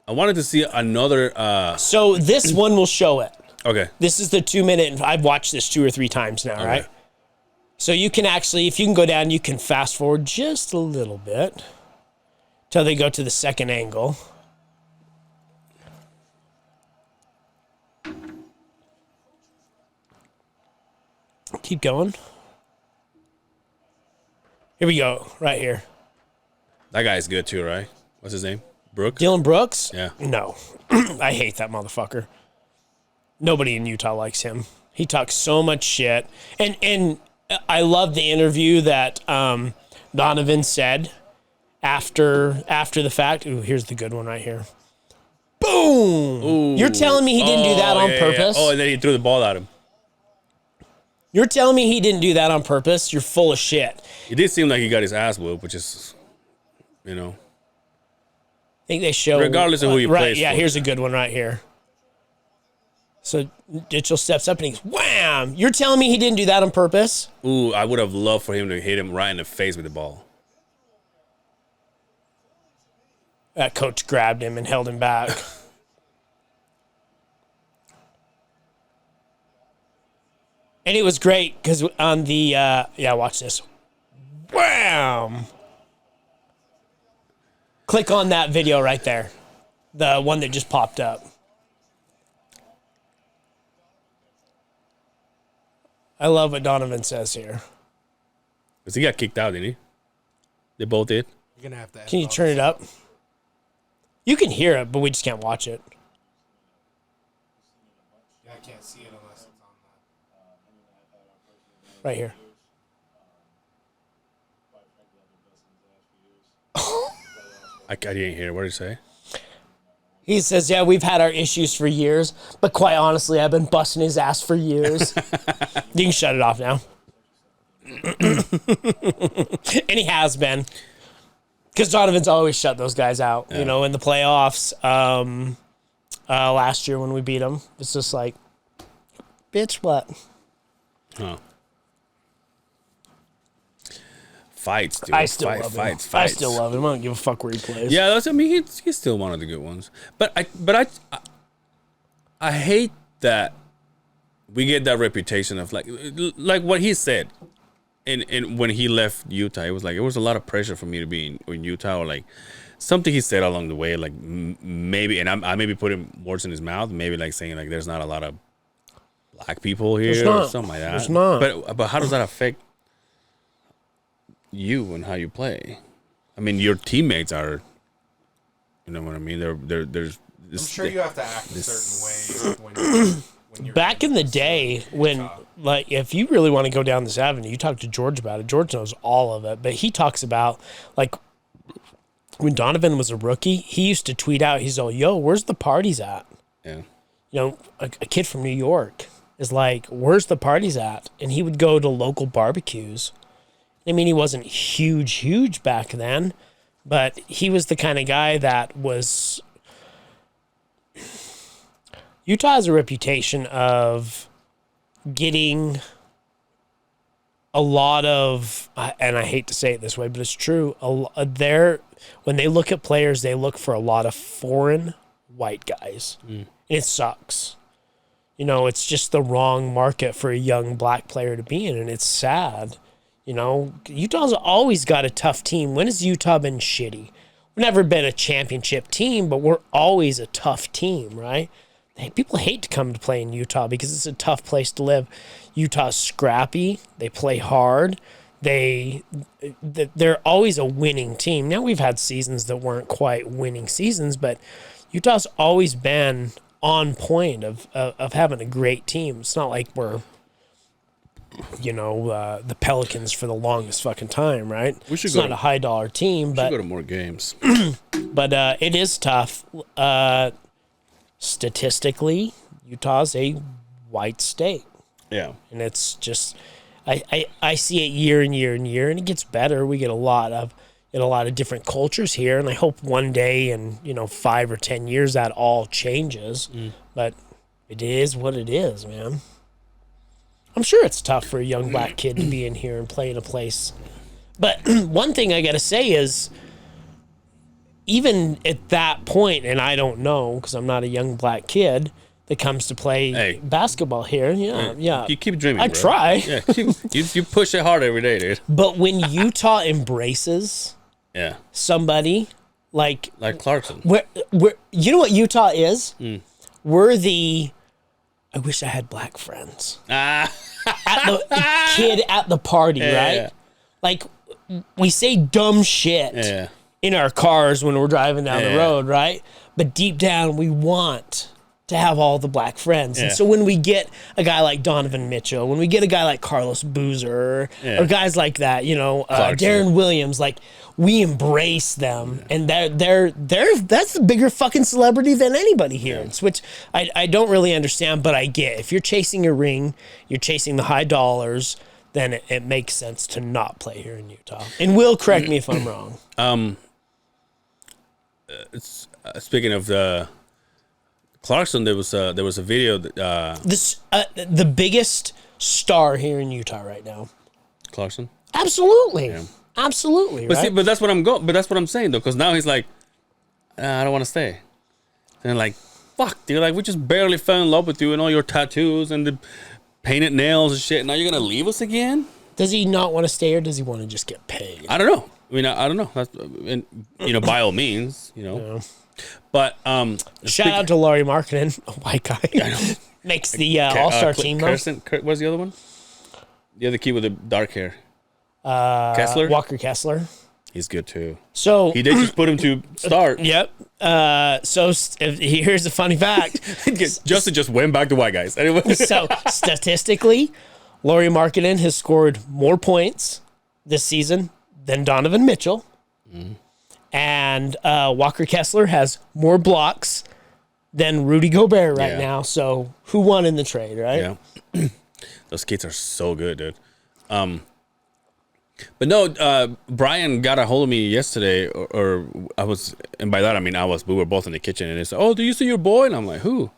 I wanted to see another. So this one will show it. Okay. This is the 2 minute, and I've watched this 2 or 3 times now, right? So you can actually, if you can go down, you can fast forward just a little bit till they go to the second angle. Keep going. Here we go, right here. That guy's good too, right? What's his name? Brooks? Dylan Brooks? Yeah. No. I hate that motherfucker. Nobody in Utah likes him. He talks so much shit. And I love the interview that Donovan said after the fact. Ooh, here's the good one right here. Boom! Ooh. You're telling me he didn't do that on purpose? Yeah. Oh, and then he threw the ball at him. You're telling me he didn't do that on purpose? You're full of shit. It did seem like he got his ass whooped, which is, you know. I think they show... Regardless of who he plays Yeah, for. here's a good one right here. So Mitchell steps up and he goes, wham! You're telling me he didn't do that on purpose? Ooh, I would have loved for him to hit him right in the face with the ball. That coach grabbed him and held him back. And it was great because on the, watch this. Wham! Click on that video right there. The one that just popped up. I love what Donovan says here. Because he got kicked out, didn't he? They both did. You're gonna have to. Can you turn it up? You can hear it, but we just can't watch it. Yeah, I can't see it unless it's on Right here. I didn't hear. What did he say? He says, yeah, we've had our issues for years, but quite honestly, I've been busting his ass for years. You can shut it off now. And he has been. Because Donovan's always shut those guys out. Yeah. You know, in the playoffs last year when we beat them, it's just like, bitch, what? Huh. Fights, dude. I still love him. Fights. I still love him. I don't give a fuck where he plays. Yeah, that's. I mean, he's still one of the good ones. But I hate that we get that reputation of like what he said, and when he left Utah, it was like it was a lot of pressure for me to be in Utah, or like something he said along the way, like maybe, and I maybe putting words in his mouth, maybe like saying like there's not a lot of black people here or something like that. There's not. But how does that affect you and how you play? I mean, your teammates are, you know what I mean? There's I'm sure you have to act a certain way when you're Back in the day, when like if you really want to go down this avenue, you talk to George about it. George knows all of it, but he talks about like when Donovan was a rookie, he used to tweet out, he's all, "Yo, where's the parties at?" yeah. You know, a kid from New York is like, "Where's the parties at?" And he would go to local barbecues I mean, he wasn't huge back then, but he was the kind of guy that was. Utah has a reputation of getting a lot of, and I hate to say it this way, but it's true. When they look at players, they look for a lot of foreign white guys. And it sucks. You know, it's just the wrong market for a young black player to be in, and it's sad. You know, Utah's always got a tough team. When has Utah been shitty? We've never been a championship team, but we're always a tough team, right? People hate to come to play in Utah because it's a tough place to live. Utah's scrappy. They play hard. They're always a winning team. Now, we've had seasons that weren't quite winning seasons, but Utah's always been on point of having a great team. It's not like we're, the Pelicans for the longest fucking time, right? It's not a high dollar team, but go to more games. But it is tough. Statistically, Utah's a white state. Yeah. And it's just, I see it year and year and year, and it gets better. We get a lot of different cultures here, and I hope one day in 5 or 10 years that all changes. But it is what it is, man. I'm sure it's tough for a young black kid to be in here and play in a place. But one thing I got to say is, even at that point, and I don't know because I'm not a young black kid that comes to play basketball here. Yeah. You keep dreaming. I bro. try. Yeah, you push it hard every day, dude. But when Utah embraces somebody like Clarkson, we're you know what Utah is? We're the I wish I had black friends. At the kid at the party, right? Yeah. Like we say dumb shit in our cars when we're driving down the road, right? But deep down we want to have all the black friends. And so when we get a guy like Donovan Mitchell, when we get a guy like Carlos Boozer, or guys like that, Darren Williams, like we embrace them, and they're that's the bigger fucking celebrity than anybody here. Which I don't really understand, but I get. If you're chasing a ring, you're chasing the high dollars, then it makes sense to not play here in Utah. And Will, correct me if I'm wrong. Speaking of the Clarkson, there was a video that the biggest star here in Utah right now. Clarkson. Absolutely, absolutely. But right? see, but that's what I'm saying though, because now he's like, I don't want to stay. And like, fuck, dude, like we just barely fell in love with you and all your tattoos and the painted nails and shit. Now you're gonna leave us again? Does he not want to stay, or does he want to just get paid? I don't know. I mean, I don't know. That's, and by all means, But shout out to Laurie Markkinen, a white guy. I know. Makes the All-Star team though. What's the other one? The other kid with the dark hair. Kessler? Walker Kessler. He's good too. So they just put him to start. Yep. Here's a funny fact. Justin just went back to white guys. Anyway. So statistically, Laurie Markkinen has scored more points this season than Donovan Mitchell. And Walker Kessler has more blocks than Rudy Gobert right now. So who won in the trade, right? Yeah. Those kids are so good, dude. But no, Brian got a hold of me yesterday, or I was, and by that I mean we were both in the kitchen, and he said, "Oh, do you see your boy?" And I'm like, "Who?"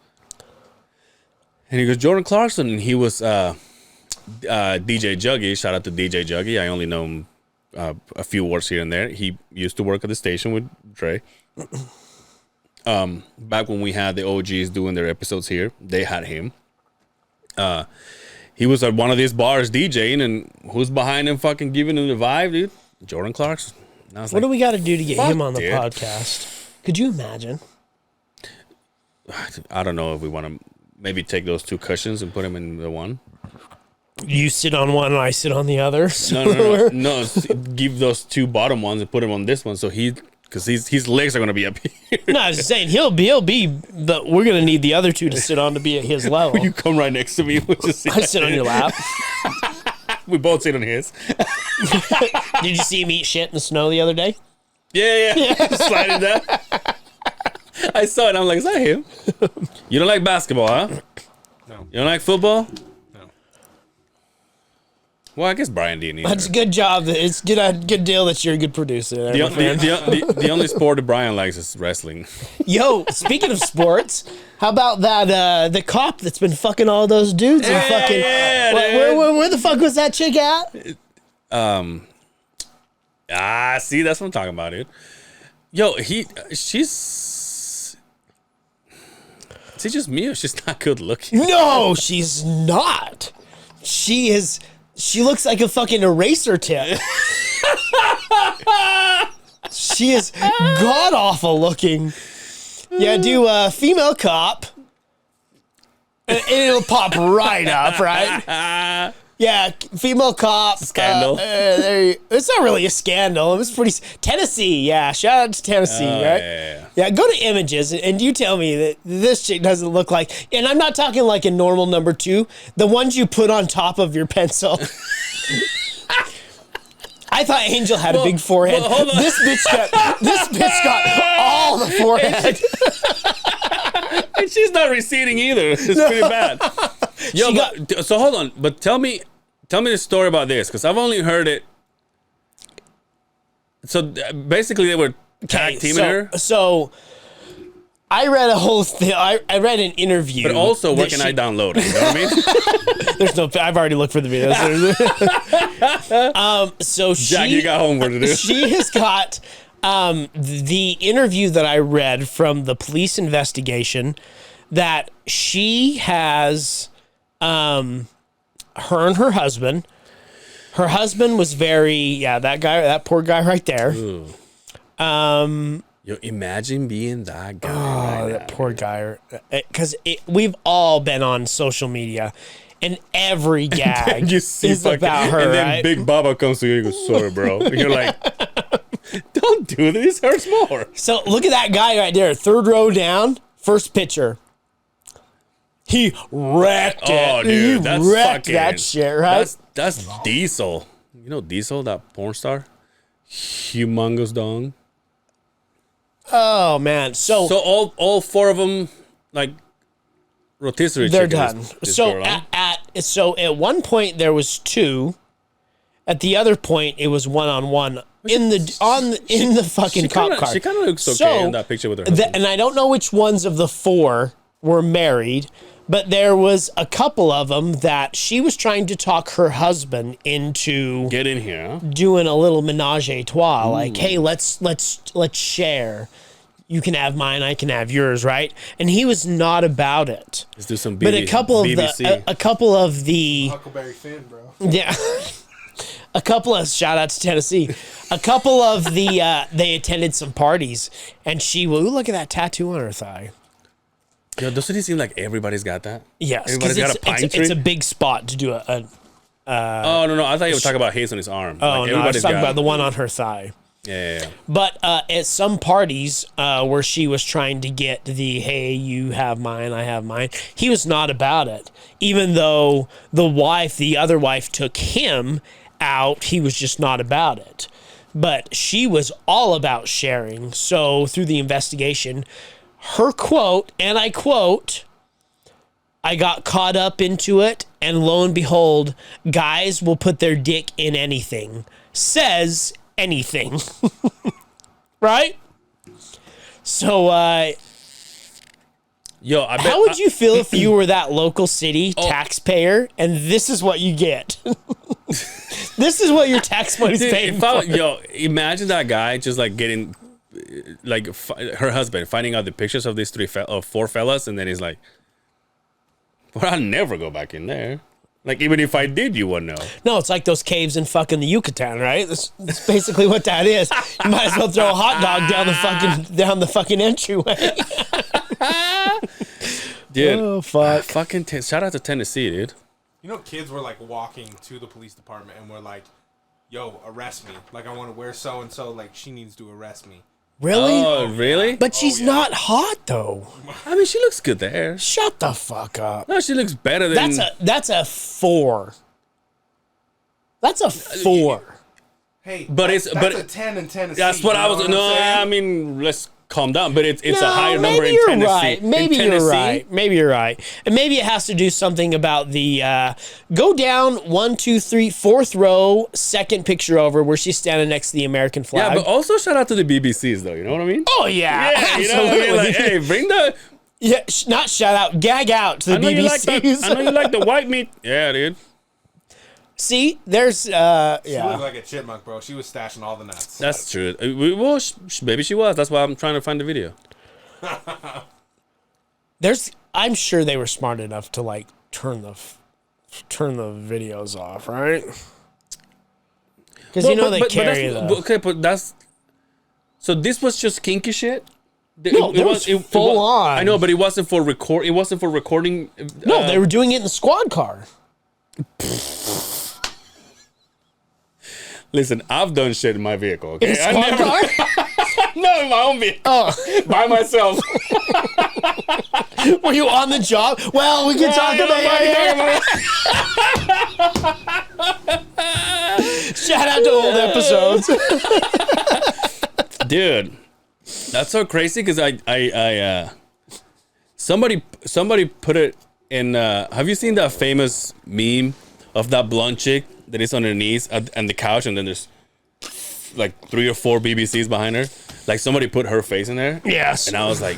And he goes, "Jordan Clarkson," and he was DJ Juggy. Shout out to DJ Juggy. I only know him a few words here and there. He used to work at the station with Dre. Back when we had the OGs doing their episodes here, they had him. He was at one of these bars DJing, and who's behind him fucking giving him the vibe, dude? Jordan Clarkson. What do we got to do to get him on the podcast? Could you imagine? I don't know if we want to maybe take those two cushions and put him in the one. You sit on one and I sit on the other. No. Give those two bottom ones and put him on this one, so because his legs are gonna be up here. No, I was just saying we're gonna need the other two to sit on to be at his level. You come right next to me. I sit on your lap. We both sit on his. Did you see him eat shit in the snow the other day? Yeah. Sliding down. I saw it. I'm like, is that him? You don't like basketball, huh? No. You don't like football? No. Well, I guess Brian didn't either. That's a good job. It's good deal that you're a good producer. There, The only sport that Brian likes is wrestling. Yo, speaking of sports, how about that the cop that's been fucking all those dudes and fucking where the fuck was that chick at? See, that's what I'm talking about, dude. Yo, she's is it just me or she's not good looking? No, she's not. She looks like a fucking eraser tip. She is god awful looking. Yeah, do female cop, and it'll pop right up, right? Yeah, female cop. Scandal. It's not really a scandal. It was pretty. Tennessee, yeah. Shout out to Tennessee, right? Yeah, go to images and you tell me that this chick doesn't look like. And I'm not talking like a normal number 2. The ones you put on top of your pencil. I thought Angel had a big forehead. Hold on. This bitch got all the forehead. And she's not receding either. It's pretty bad. Yo, so hold on. But tell me the story about this, because I've only heard it. So basically, they were tag teaming her. So I read a whole thing. I read an interview. But also, where can I download it? You know what I mean? There's no. I've already looked for the videos. So Jack, you got homework to do. She has got the interview that I read from the police investigation that she has. Her and her husband. Her husband was that poor guy right there. Ooh. Yo, imagine being that guy. Oh, that poor guy. Because we've all been on social media, and every gag is about her, and then right? Big Baba comes to you and goes, sorry, bro. And you're like, don't do this. Hurts more. So look at that guy right there. 3rd row down. First picture. He wrecked it. Oh, dude, he wrecked that shit, right? That's Diesel. You know Diesel, that porn star? Humongous dong. Oh man. So all 4 of them, like, rotisserie they're chicken done. So at one point there was 2. At the other point it was 1-on-1 in the fucking cop car. She kind of looks okay in that picture with her husband. And I don't know which ones of the 4 were married, but there was a couple of them that she was trying to talk her husband into get in here, huh? doing a little menage a trois. Like, hey, let's share. You can have mine, I can have yours, right? And he was not about it. Let's do some But a couple of the Huckleberry Finn, bro. yeah. A couple of shout out to Tennessee. A couple of the they attended some parties, and look at that tattoo on her thigh. Yo, doesn't it seem like everybody's got that? Yes, Everybody's got a pine tree? it's a big spot to do a oh, no. I thought you were talking about Hayes on his arm. oh, no, I was talking about the one on her thigh. Yeah. But at some parties where she was trying to get the, hey, you have mine, I have mine, he was not about it. Even though the other wife took him out, he was just not about it. But she was all about sharing. So through the investigation, her quote, and I quote, I got caught up into it, and lo and behold, guys will put their dick in anything. Says anything. Right? So, Yo, I bet, how would you feel if you were that local city taxpayer and this is what you get? This is what your tax money's paying for. Yo, imagine that guy just like getting, like her husband finding out the pictures of these 4 fellas, and then he's like, well, I'll never go back in there. Like, even if I did, you wouldn't know. No, it's like those caves in fucking the Yucatan, right? That's basically what that is. You might as well throw a hot dog down the fucking entryway. Dude, oh fuck! Shout out to Tennessee, dude. You know, kids were like walking to the police department and were like, "Yo, arrest me! Like, I want to wear so and so. Like, she needs to arrest me." Really? Oh, really? But she's not hot though. I mean, she looks good there. Shut the fuck up. No, she looks better than. That's a 4. That's a 4. Hey, but that's a 10 in Tennessee. That's what I was. Know No, I'm saying? I mean, let's calm down. But it's a No, higher number maybe in you're Tennessee. right. Maybe In you're Tennessee, right. Maybe you're right. And maybe it has to do something about the go down 1, 2, 3, fourth row, second picture over where she's standing next to the American flag. Yeah, but also shout out to the BBCs though. You know what I mean? oh yeah, Yeah, you know what I mean? Like, hey, bring the. yeah, not shout out, gag out to the I know you like BBCs. that. I know you like the white meat. Yeah, dude. See, there's She looked yeah. like a chipmunk, bro. She was stashing all the nuts. That's true. Well, maybe she was. That's why I'm trying to find the video. I'm sure they were smart enough to like turn the videos off, right? Because you know they carry the. Okay, but that's. So this was just kinky shit. No, it was full on. I know, but it wasn't for record. It wasn't for recording. No, they were doing it in the squad car. Listen, I've done shit in my vehicle. Okay, In a squad car? No, in my own vehicle. Oh, By myself. were you on the job? Well, we can talk about it. Shout out to old episodes. Dude, that's so crazy because somebody put it in. Have you seen that famous meme of that blonde chick that is on her knees on the couch, and then there's like 3 or 4 BBCs behind her? Like somebody put her face in there. Yes. And I was like,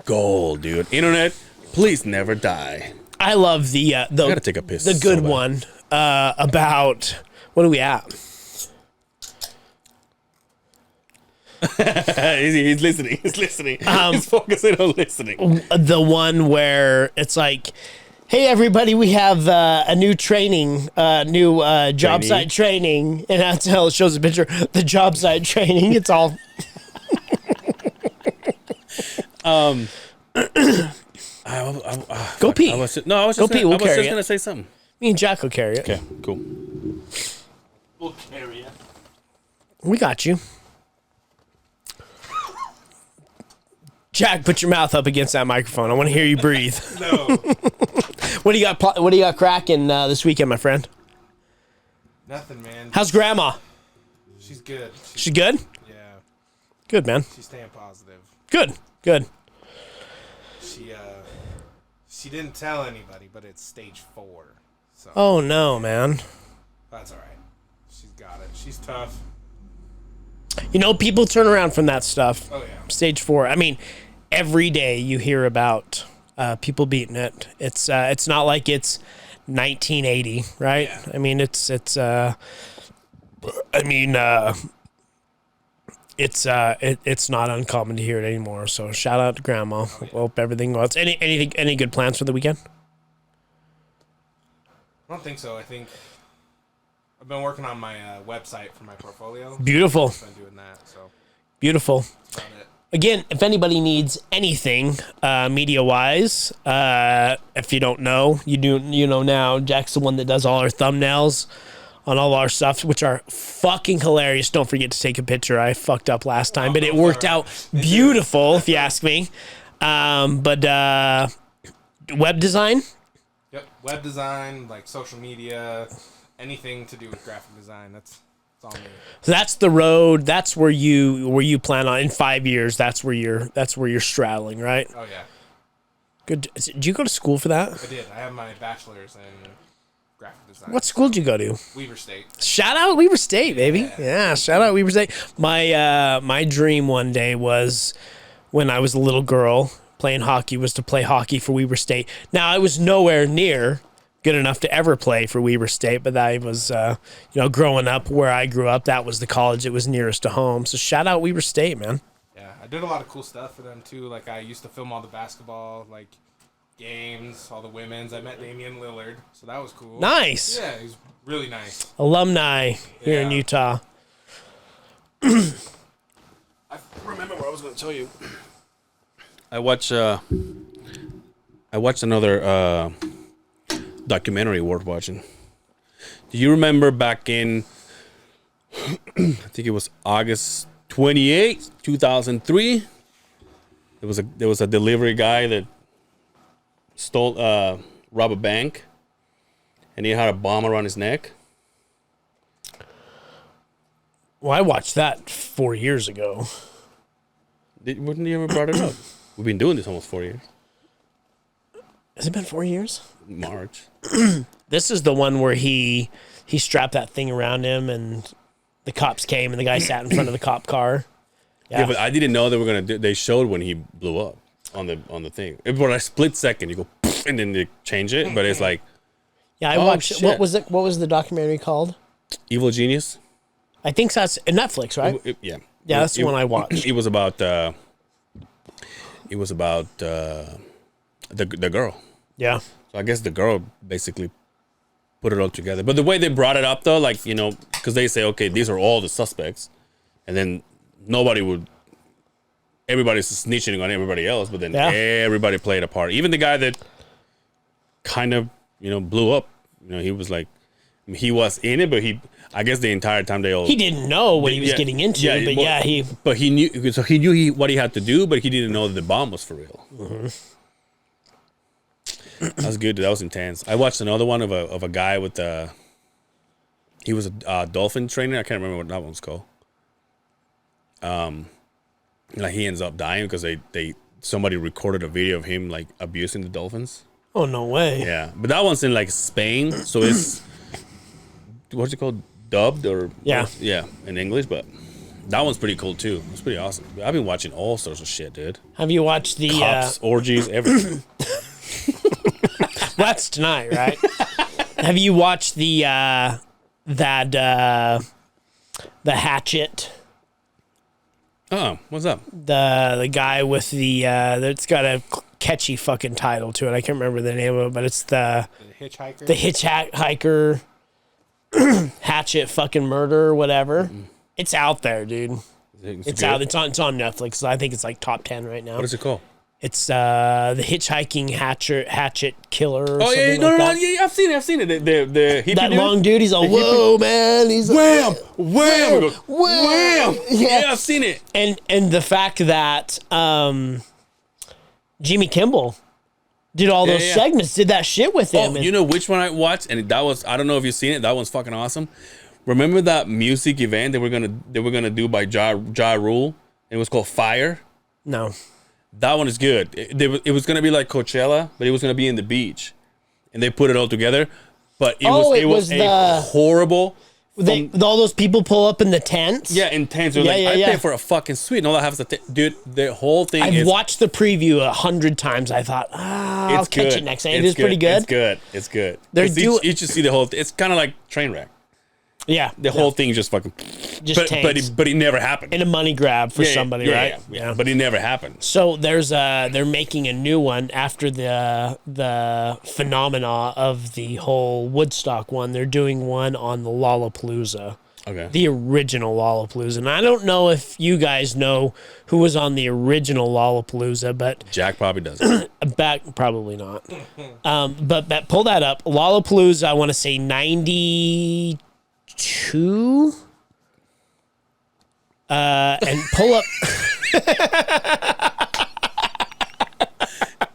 gold, dude. Internet, please never die. I love the I gotta take a piss. the good so bad. one about what are we at? He's listening. He's listening. He's focusing on listening. The one where it's like, hey everybody, we have a new training, new job Trainee. site training, and that's how it shows a picture. The job site training. It's all. Go pee. I was just Go pee, we'll carry it. gonna say something. Me and Jack will carry it. Okay, cool. We'll carry it. We got you. Jack, put your mouth up against that microphone. I want to hear you breathe. No, What do you got? What do you got cracking this weekend, my friend? nothing, man. How's Grandma? She's good. She good? Yeah, Good, man. she's staying positive. Good. Good. She didn't tell anybody, but it's stage 4. So Oh no, man. that's all right. She's got it. She's tough. You know, people turn around from that stuff. Oh yeah. Stage 4. I mean, every day you hear about people beating it. It's not like it's 1980, right? Yeah. I mean, it's not uncommon to hear it anymore. So shout out to Grandma. Hope everything goes. Any good plans for the weekend? I don't think so. I think I've been working on my website for my portfolio. Beautiful. I've been doing that. So Beautiful. that's about it. Again, if anybody needs anything media-wise, if you don't know, you know now. Jack's the one that does all our thumbnails on all our stuff, which are fucking hilarious. Don't forget to take a picture. I fucked up last time, but it worked out beautiful, if you ask me. But web design, Yep. Web design, like social media, anything to do with graphic design. That's all me. so that's the road. That's where you plan on in 5 years. That's where you're straddling, right? Oh yeah, Good. Did you go to school for that? I did. I have my bachelor's in graphic design. What school did you go to? Weaver State. Shout out Weaver State, baby. Yeah, shout out Weaver State. My dream one day was when I was a little girl playing hockey was to play hockey for Weaver State. Now I was nowhere near good enough to ever play for Weaver State, but I was growing up where I grew up, that was the college that was nearest to home. So shout out Weaver State, man. Yeah, I did a lot of cool stuff for them too. Like I used to film all the basketball games, all the women's. I met Damian Lillard, so that was cool. Nice. Yeah, he's really nice. Alumni here in Yeah. Utah. I remember what I was going to tell you. I watched another documentary worth watching. Do you remember back in I think it was August 28th, 2003? There was a delivery guy that robbed a bank, and he had a bomb around his neck. Well, I watched that 4 years ago. Wouldn't you ever brought it up? We've been doing this almost 4 years. Has it been 4 years? March. This is the one where he strapped that thing around him and the cops came and the guy sat in front of the cop car. Yeah, but I didn't know they were gonna do. They showed when he blew up on the thing. It was a split second. You go, and then they change it. But it's like, Yeah, I watched. shit. What was it? What was the documentary called? Evil Genius. I think that's Netflix, right? Yeah. Yeah, that's the one I watched. It was about. It was about the girl. Yeah. So I guess the girl basically put it all together. But the way they brought it up, though, like, because they say, okay, these are all the suspects, and then everybody's snitching on everybody else, but then everybody played a part. Even the guy that kind of, blew up, he was like, he was in it, but I guess the entire time he didn't know what he was getting into, but he knew, so he knew what he had to do, but he didn't know that the bomb was for real. Mm-hmm. That was good, dude. That was intense. I watched another one of a guy with he was a dolphin trainer. I can't remember what that one's called. Like he ends up dying because somebody recorded a video of him like abusing the dolphins. Oh, no way. Yeah, but that one's in like Spain, so it's what's it called, dubbed or in English. But that one's pretty cool too. It's pretty awesome. I've been watching all sorts of shit, dude. Have you watched the Cops, orgies, everything. That's tonight, right? Have you watched the Hatchet? Oh, what's up? The guy with that's got a catchy fucking title to it. I can't remember the name of it, but it's the Hitchhiker. The Hitchhiker Hatchet fucking murder or whatever. Mm-hmm. It's out there, dude. It's out. It's on Netflix. I think it's like top 10 right now. What is it called? It's the Hitchhiking Hatchet Killer. Or something yeah, no, I've seen it. The hippie that dude? long dude. He's all whoa, man. He's wham, wham, wham. Yeah, I've seen it. And the fact that Jimmy Kimmel did all those segments, did that shit with him. Oh, you know which one I watched, and that was, I don't know if you've seen it. That one's fucking awesome. Remember that music event they were gonna do by Ja Rule? It was called Fire. No. That one is good. It was going to be like Coachella, but it was going to be in the beach. And they put it all together. But it was a horrible... With all those people pull up in the tents? Yeah, in tents. They're I pay for a fucking suite. And all I have is a dude, the whole thing I've watched the preview 100 times. I thought, I'll catch it next time. It is pretty good. It's good. You just see the whole... It's kind of like Trainwreck. Yeah. The whole thing just fucking... But it never happened. In a money grab for somebody, right? Yeah. But it never happened. So they're making a new one after the phenomena of the whole Woodstock one. They're doing one on the Lollapalooza. Okay. The original Lollapalooza. And I don't know if you guys know who was on the original Lollapalooza, but... Jack probably doesn't. Probably not. But pull that up. Lollapalooza, I want to say 92... and pull up.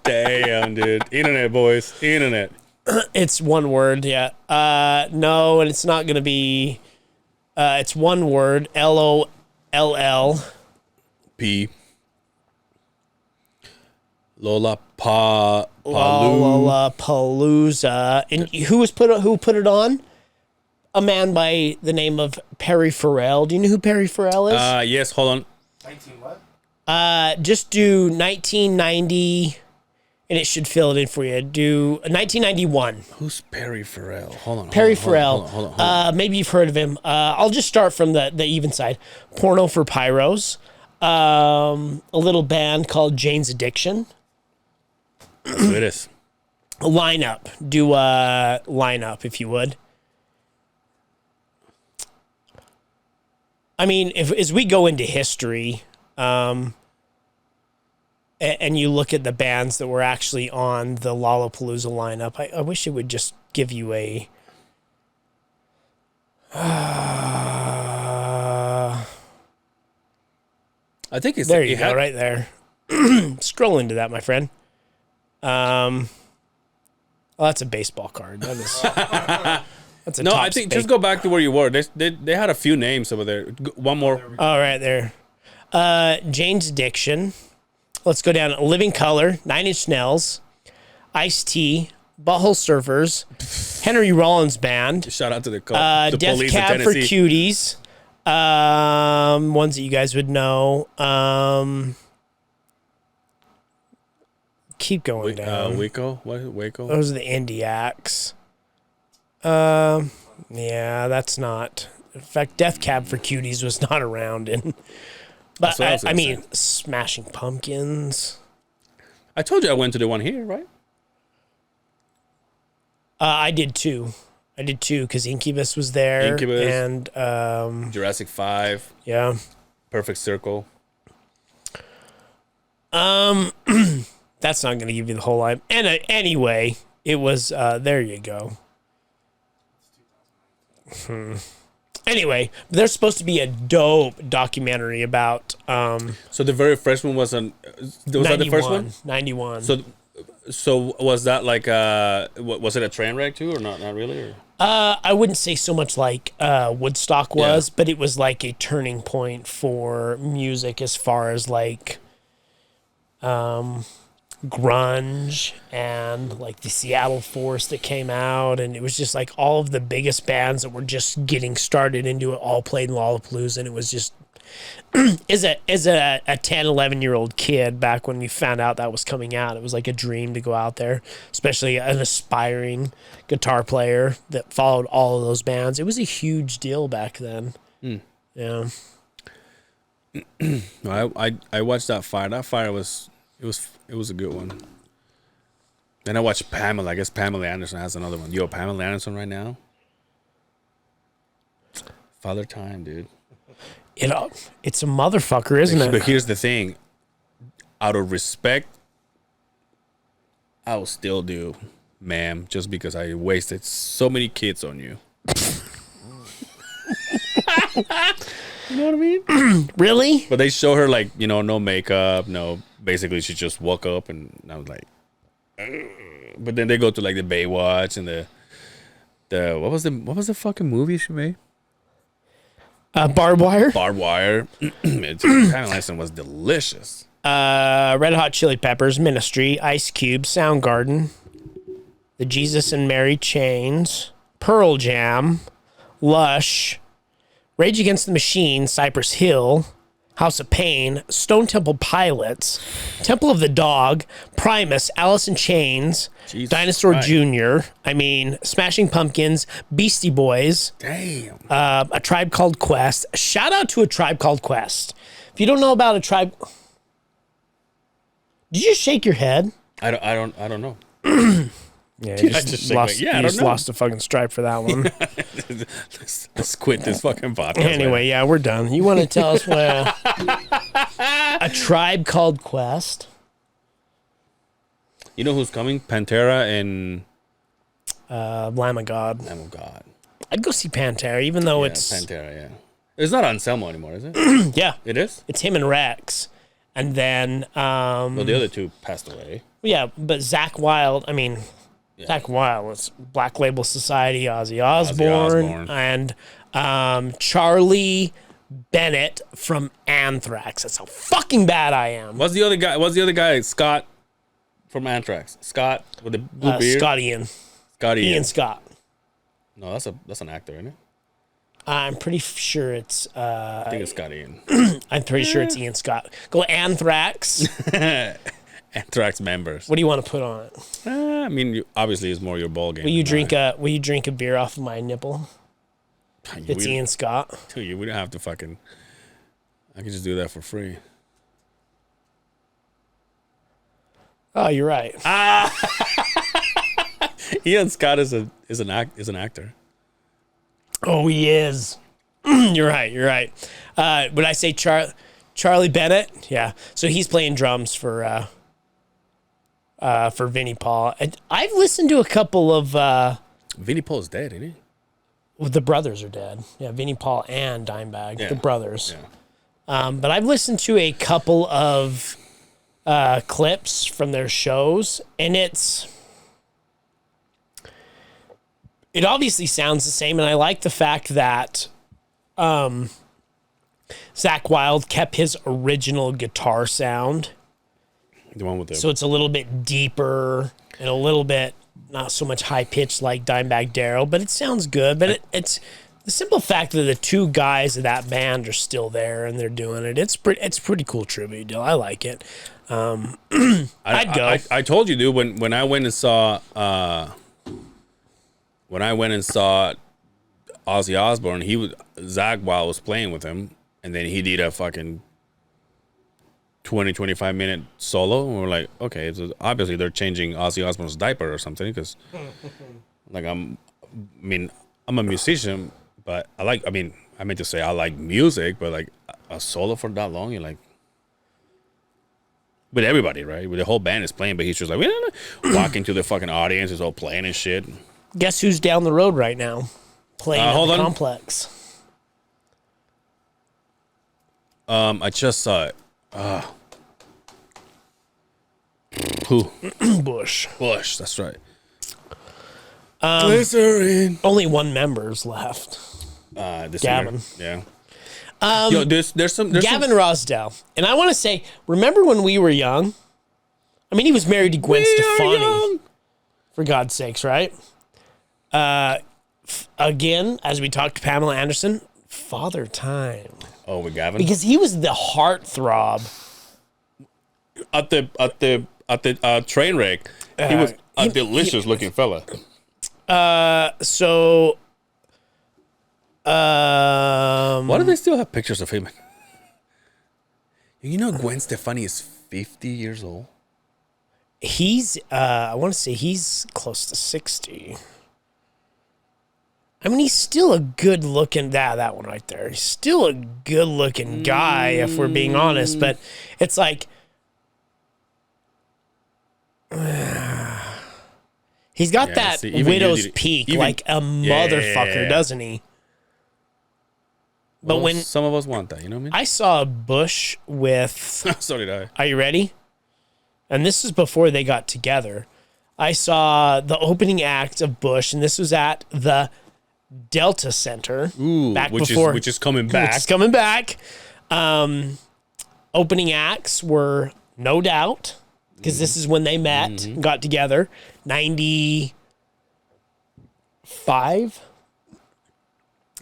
Damn, dude. Internet, boys. Internet. It's one word, yeah. No, and it's not going to be. It's one word. Loll. P. Lollapalooza. And who put it on? A man by the name of Perry Farrell. Do you know who Perry Farrell is? Yes, hold on. 19 what? Just do 1990, and it should fill it in for you. Do 1991. Who's Perry Farrell? Hold on. Perry Farrell. Hold on. Maybe you've heard of him. I'll just start from the even side. Porno for Pyros. A little band called Jane's Addiction. That's who it is. Lineup. Do lineup if you would. I mean, as we go into history, and you look at the bands that were actually on the Lollapalooza lineup, I wish it would just give you a... I think it's... There you go, right there. Scroll into that, my friend. Well, that's a baseball card. That is... That's a I think just go back to where you were. They had a few names over there. One more. Oh, right there. Jane's Addiction. Let's go down. Living Color, Nine Inch Nails, Ice-T, Butthole Surfers, Henry Rollins Band, Shout out to the Death police Cab in for Tennessee. Cuties. Ones that you guys would know. Keep going down. Waco? What? Waco? Those are the indie acts. Yeah, that's not. In fact, Death Cab for Cuties was not around in. But That's what I was I gonna mean, Smashing Pumpkins. I told you I went to the one here, right? I did too. Because Incubus was there. Incubus. And Jurassic 5, yeah. Perfect Circle. That's not going to give you the whole line. And anyway, it was, there you go. Anyway, there's supposed to be a dope documentary about So the very first one was that the first one? 91. So was that like was it a train wreck too, or not really? Or? I wouldn't say so much like Woodstock was, but it was like a turning point for music as far as like grunge and like the Seattle Force that came out, and it was just like all of the biggest bands that were just getting started into it all played in Lollapalooza, and it was just as a 10, 11-year-old kid back when we found out that was coming out, it was like a dream to go out there, especially an aspiring guitar player that followed all of those bands. It was a huge deal back then. Yeah. No, I watched that fire. That fire was a good one. Then I watched Pamela. I guess Pamela Anderson has another one. Yo, Pamela Anderson right now. Father Time, dude. It's a motherfucker, isn't it? But here's the thing. Out of respect, I will still do, ma'am, just because I wasted so many kids on you. You know what I mean? Really? But they show her like, no makeup, no. Basically, she just woke up, and I was like, ugh. But then they go to like the Baywatch and the what was the fucking movie she made? Barbed Wire. Barbed Wire. Pamela Anderson was delicious. Red Hot Chili Peppers, Ministry, Ice Cube, Soundgarden, the Jesus and Mary Chains, Pearl Jam, Lush, Rage Against the Machine, Cypress Hill, House of Pain, Stone Temple Pilots, Temple of the Dog, Primus, Alice in Chains, Jesus Dinosaur Christ. Jr., Smashing Pumpkins, Beastie Boys, Damn. A Tribe Called Quest. Shout out to A Tribe Called Quest. If you don't know about A Tribe... Did you shake your head? I don't know. Yeah, I just shake lost, my- yeah, I you don't just know. lost a fucking stripe for that one. Let's quit this fucking podcast. Anyway, yeah, we're done. You want to tell us what A Tribe Called Quest? You know who's coming? Pantera and Lamb of God. Lamb of God. I'd go see Pantera, even though Yeah, it's... Pantera, yeah. It's not Anselmo anymore, is it? Yeah, It is? it's him and Rex. And then... Well, the other two passed away. yeah, but Zach Wilde, Zach Wilde, it's Black Label Society, Ozzy Osbourne, and Charlie Bennett from Anthrax. That's how fucking bad I am. What's the other guy? Scott from Anthrax. Scott with the blue beard. Scott Ian. Scott Ian Scott. No, that's an actor, isn't it? I'm pretty sure it's... I think it's Scott Ian. I'm pretty sure it's Ian Scott. Go Anthrax. Anthrax members. What do you want to put on it? Obviously, it's more your ball game. Will you drink a beer off of my nipple? It's Ian Scott. We don't have to fucking... I can just do that for free. Oh, you're right. Ian Scott is an actor. Oh, he is. You're right. When I say Charlie Bennett, yeah. So he's playing drums for Vinnie Paul. I've listened to a couple of... Vinnie Paul's dead, isn't he? Well, the brothers are dead. Yeah, Vinnie Paul and Dimebag, Yeah. the brothers. Yeah. But I've listened to a couple of clips from their shows, and it obviously sounds the same, and I like the fact that Zach Wild kept his original guitar sound. The one with the So it's a little bit deeper and a little bit not so much high pitched like Dimebag Darrell, but it sounds good. But it's the simple fact that the two guys of that band are still there and they're doing it. It's pretty cool tribute deal. I like it. I'd go. I told you, dude. When I went and saw Ozzy Osbourne, Zach Wild was playing with him, and then he did a fucking 25 minute solo, and we're like, okay, so obviously they're changing Ozzy Osbourne's diaper or something, because like I'm a musician, but I meant to say I like music, but like a solo for that long, you're like, with everybody, right? With the whole band is playing, but he's just like walking to the fucking audience, is all playing and shit. Guess who's down the road right now playing at the Complex? I just saw it. Who? Bush. That's right. Glycerin. Only one member's left. The Gavin. Singer. Yeah. Yo, there's some Gavin Rosdell. And I want to say, remember when we were young? I mean, he was married to Gwen Stefani. For God's sakes, right? Again, as we talked to Pamela Anderson, father time. Oh, with Gavin? Because he was the heartthrob. At the train wreck, he was a delicious looking fella. Why do they still have pictures of him? You know, Gwen Stefani is 50 years old. He's, I want to say he's close to 60. I mean, he's still a good looking, that one right there. He's still a good looking guy, if we're being honest. But it's like, he's got that widow's peak like a motherfucker, doesn't he? But when some of us want that, you know what I mean? I saw Bush with... So did I. Are you ready? And this is before they got together. I saw the opening act of Bush, and this was at the Delta Center. Ooh, which is coming back. Which is coming back. Opening acts were No Doubt, because this is when they met and got together. 95.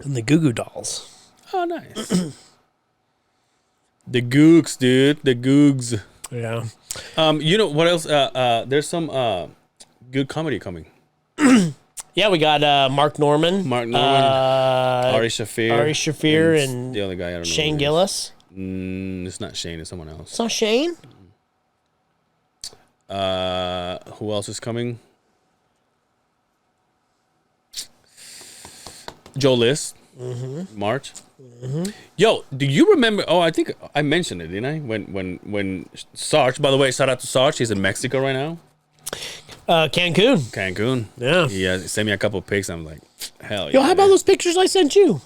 And the Goo Goo Dolls. Oh, nice. The Googs, dude. The Googs. Yeah. You know what else? There's some good comedy coming. Yeah, we got Mark Norman. Ari Shaffir. And the other guy, I don't know. Shane Gillis. It's not Shane, it's someone else. It's not Shane? Who else is coming? Joe List. March. Yo, do you remember? Oh, I think I mentioned it, didn't I? When Sarge, by the way, shout out to Sarge. He's in Mexico right now. Cancun. Yeah. He sent me a couple of pics. I'm like, hell yeah. Yo, how about those pictures I sent you?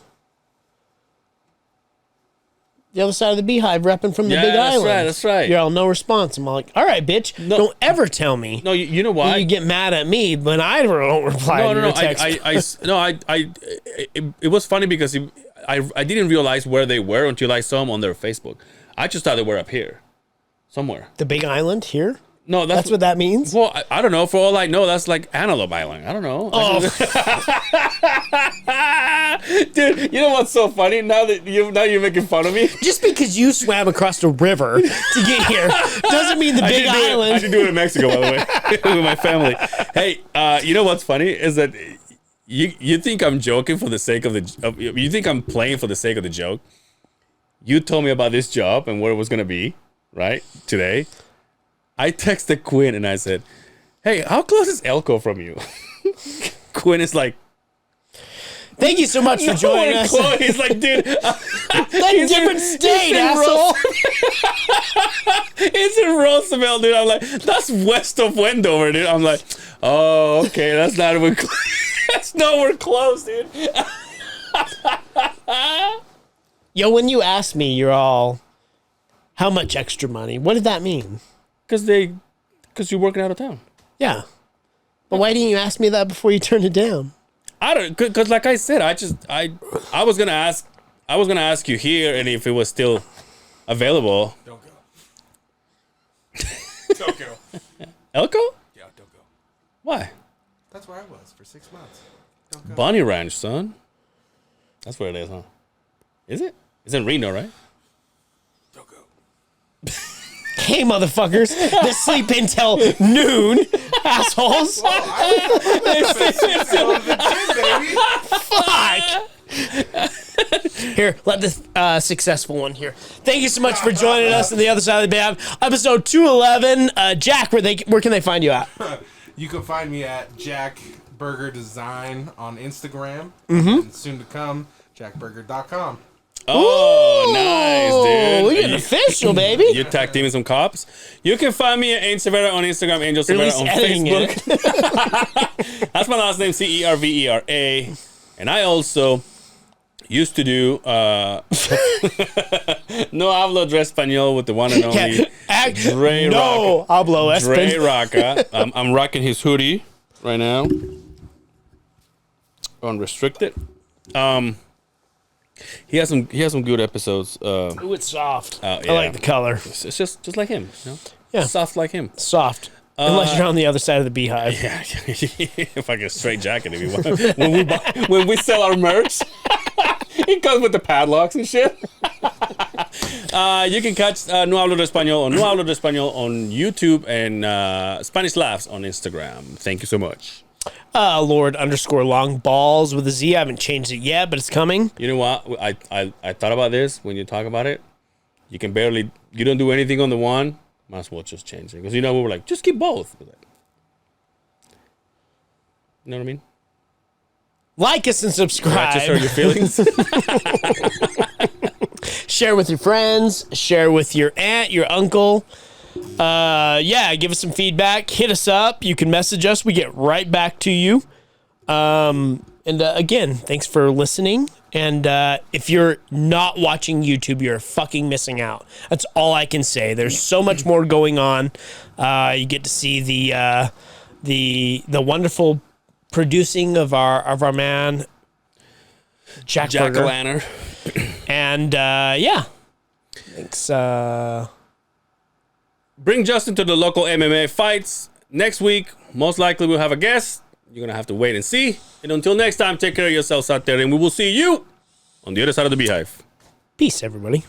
The other side of the Beehive repping from the Big Island. That's right. You're all no response. I'm all like, all right, bitch. No, don't ever tell me. No, you know why? You get mad at me when I don't reply to your text. It was funny because I didn't realize where they were until I saw them on their Facebook. I just thought they were up here, somewhere. The Big Island here? No, that's what that means. Well, I don't know. For all I know, that's like Antelope Island. I don't know. Oh, dude, you know what's so funny? Now you're making fun of me. Just because you swam across the river to get here doesn't mean the Big Island. I did do it in Mexico, by the way, with my family. Hey, you know what's funny is that you think I'm joking for the sake of you think I'm playing for the sake of the joke. You told me about this job and where it was gonna be, right? Today. I texted Quinn and I said, hey, how close is Elko from you? Quinn is like, thank you so much for joining us. He's like, dude, like different state, asshole. It's in Roosevelt, dude. I'm like, that's west of Wendover, dude. I'm like, oh, okay, that's not even that's nowhere close, dude. Yo, when you asked me, you're all, how much extra money? What did that mean? Because you're working out of town. Yeah. But why didn't you ask me that before you turned it down? I don't, because like I said, I was going to ask I was gonna ask you here, and if it was still available. Don't go. Don't go. Elko? Yeah, don't go. Why? That's where I was for 6 months. Don't go. Bunny Ranch, son. That's where it is, huh? Is it? It's in Reno, right? Don't go. Hey, motherfuckers. They sleep until noon, assholes. Fuck. Here, let the successful one here. Thank you so much for joining us on the other side of the Beehive. Episode 211. Jack, where can they find you at? You can find me at Jack Burger Design on Instagram. And soon to come, jackburger.com. Oh, nice, dude. We get official, baby. You tag teaming some cops. You can find me at Angel Severa on Instagram, Angel Or at Severa least on editing Facebook. it. That's my last name, Cervera. And I also used to do No Hablo Dre Español with the one and only Dre No, hablo Dre Espan. Rocca. I'm rocking his hoodie right now. Unrestricted. He has some good episodes. Ooh, it's soft. yeah. I like the color. It's just like him, you know? Yeah. Soft like him. Soft. Unless you're on the other side of the Beehive. Yeah, if I get a straight jacket, if you want. When we sell our merch, it comes with the padlocks and shit. You can catch No Hablo de Español on No Hablo de Español on YouTube and Spanish Laughs on Instagram. Thank you so much. Lord_long_balls with a Z. I haven't changed it yet, but it's coming. You know what? I thought about this when you talk about it. You don't do anything on the one. Might as well just change it. Because we were like, just keep both. You know what I mean? Like us and subscribe. Just hurt your feelings. Share with your friends. Share with your aunt, your uncle. Give us some feedback. Hit us up. You can message us. We get right back to you. Again, thanks for listening. And if you're not watching YouTube, you're fucking missing out. That's all I can say. There's so much more going on. You get to see the wonderful producing of our man Jack Burger. Jack-o'-lantern. And thanks. Bring Justin to the local MMA fights next week. Most likely we'll have a guest. You're gonna have to wait and see. And until next time, take care of yourselves out there, and we will see you on the other side of the Beehive. Peace, everybody.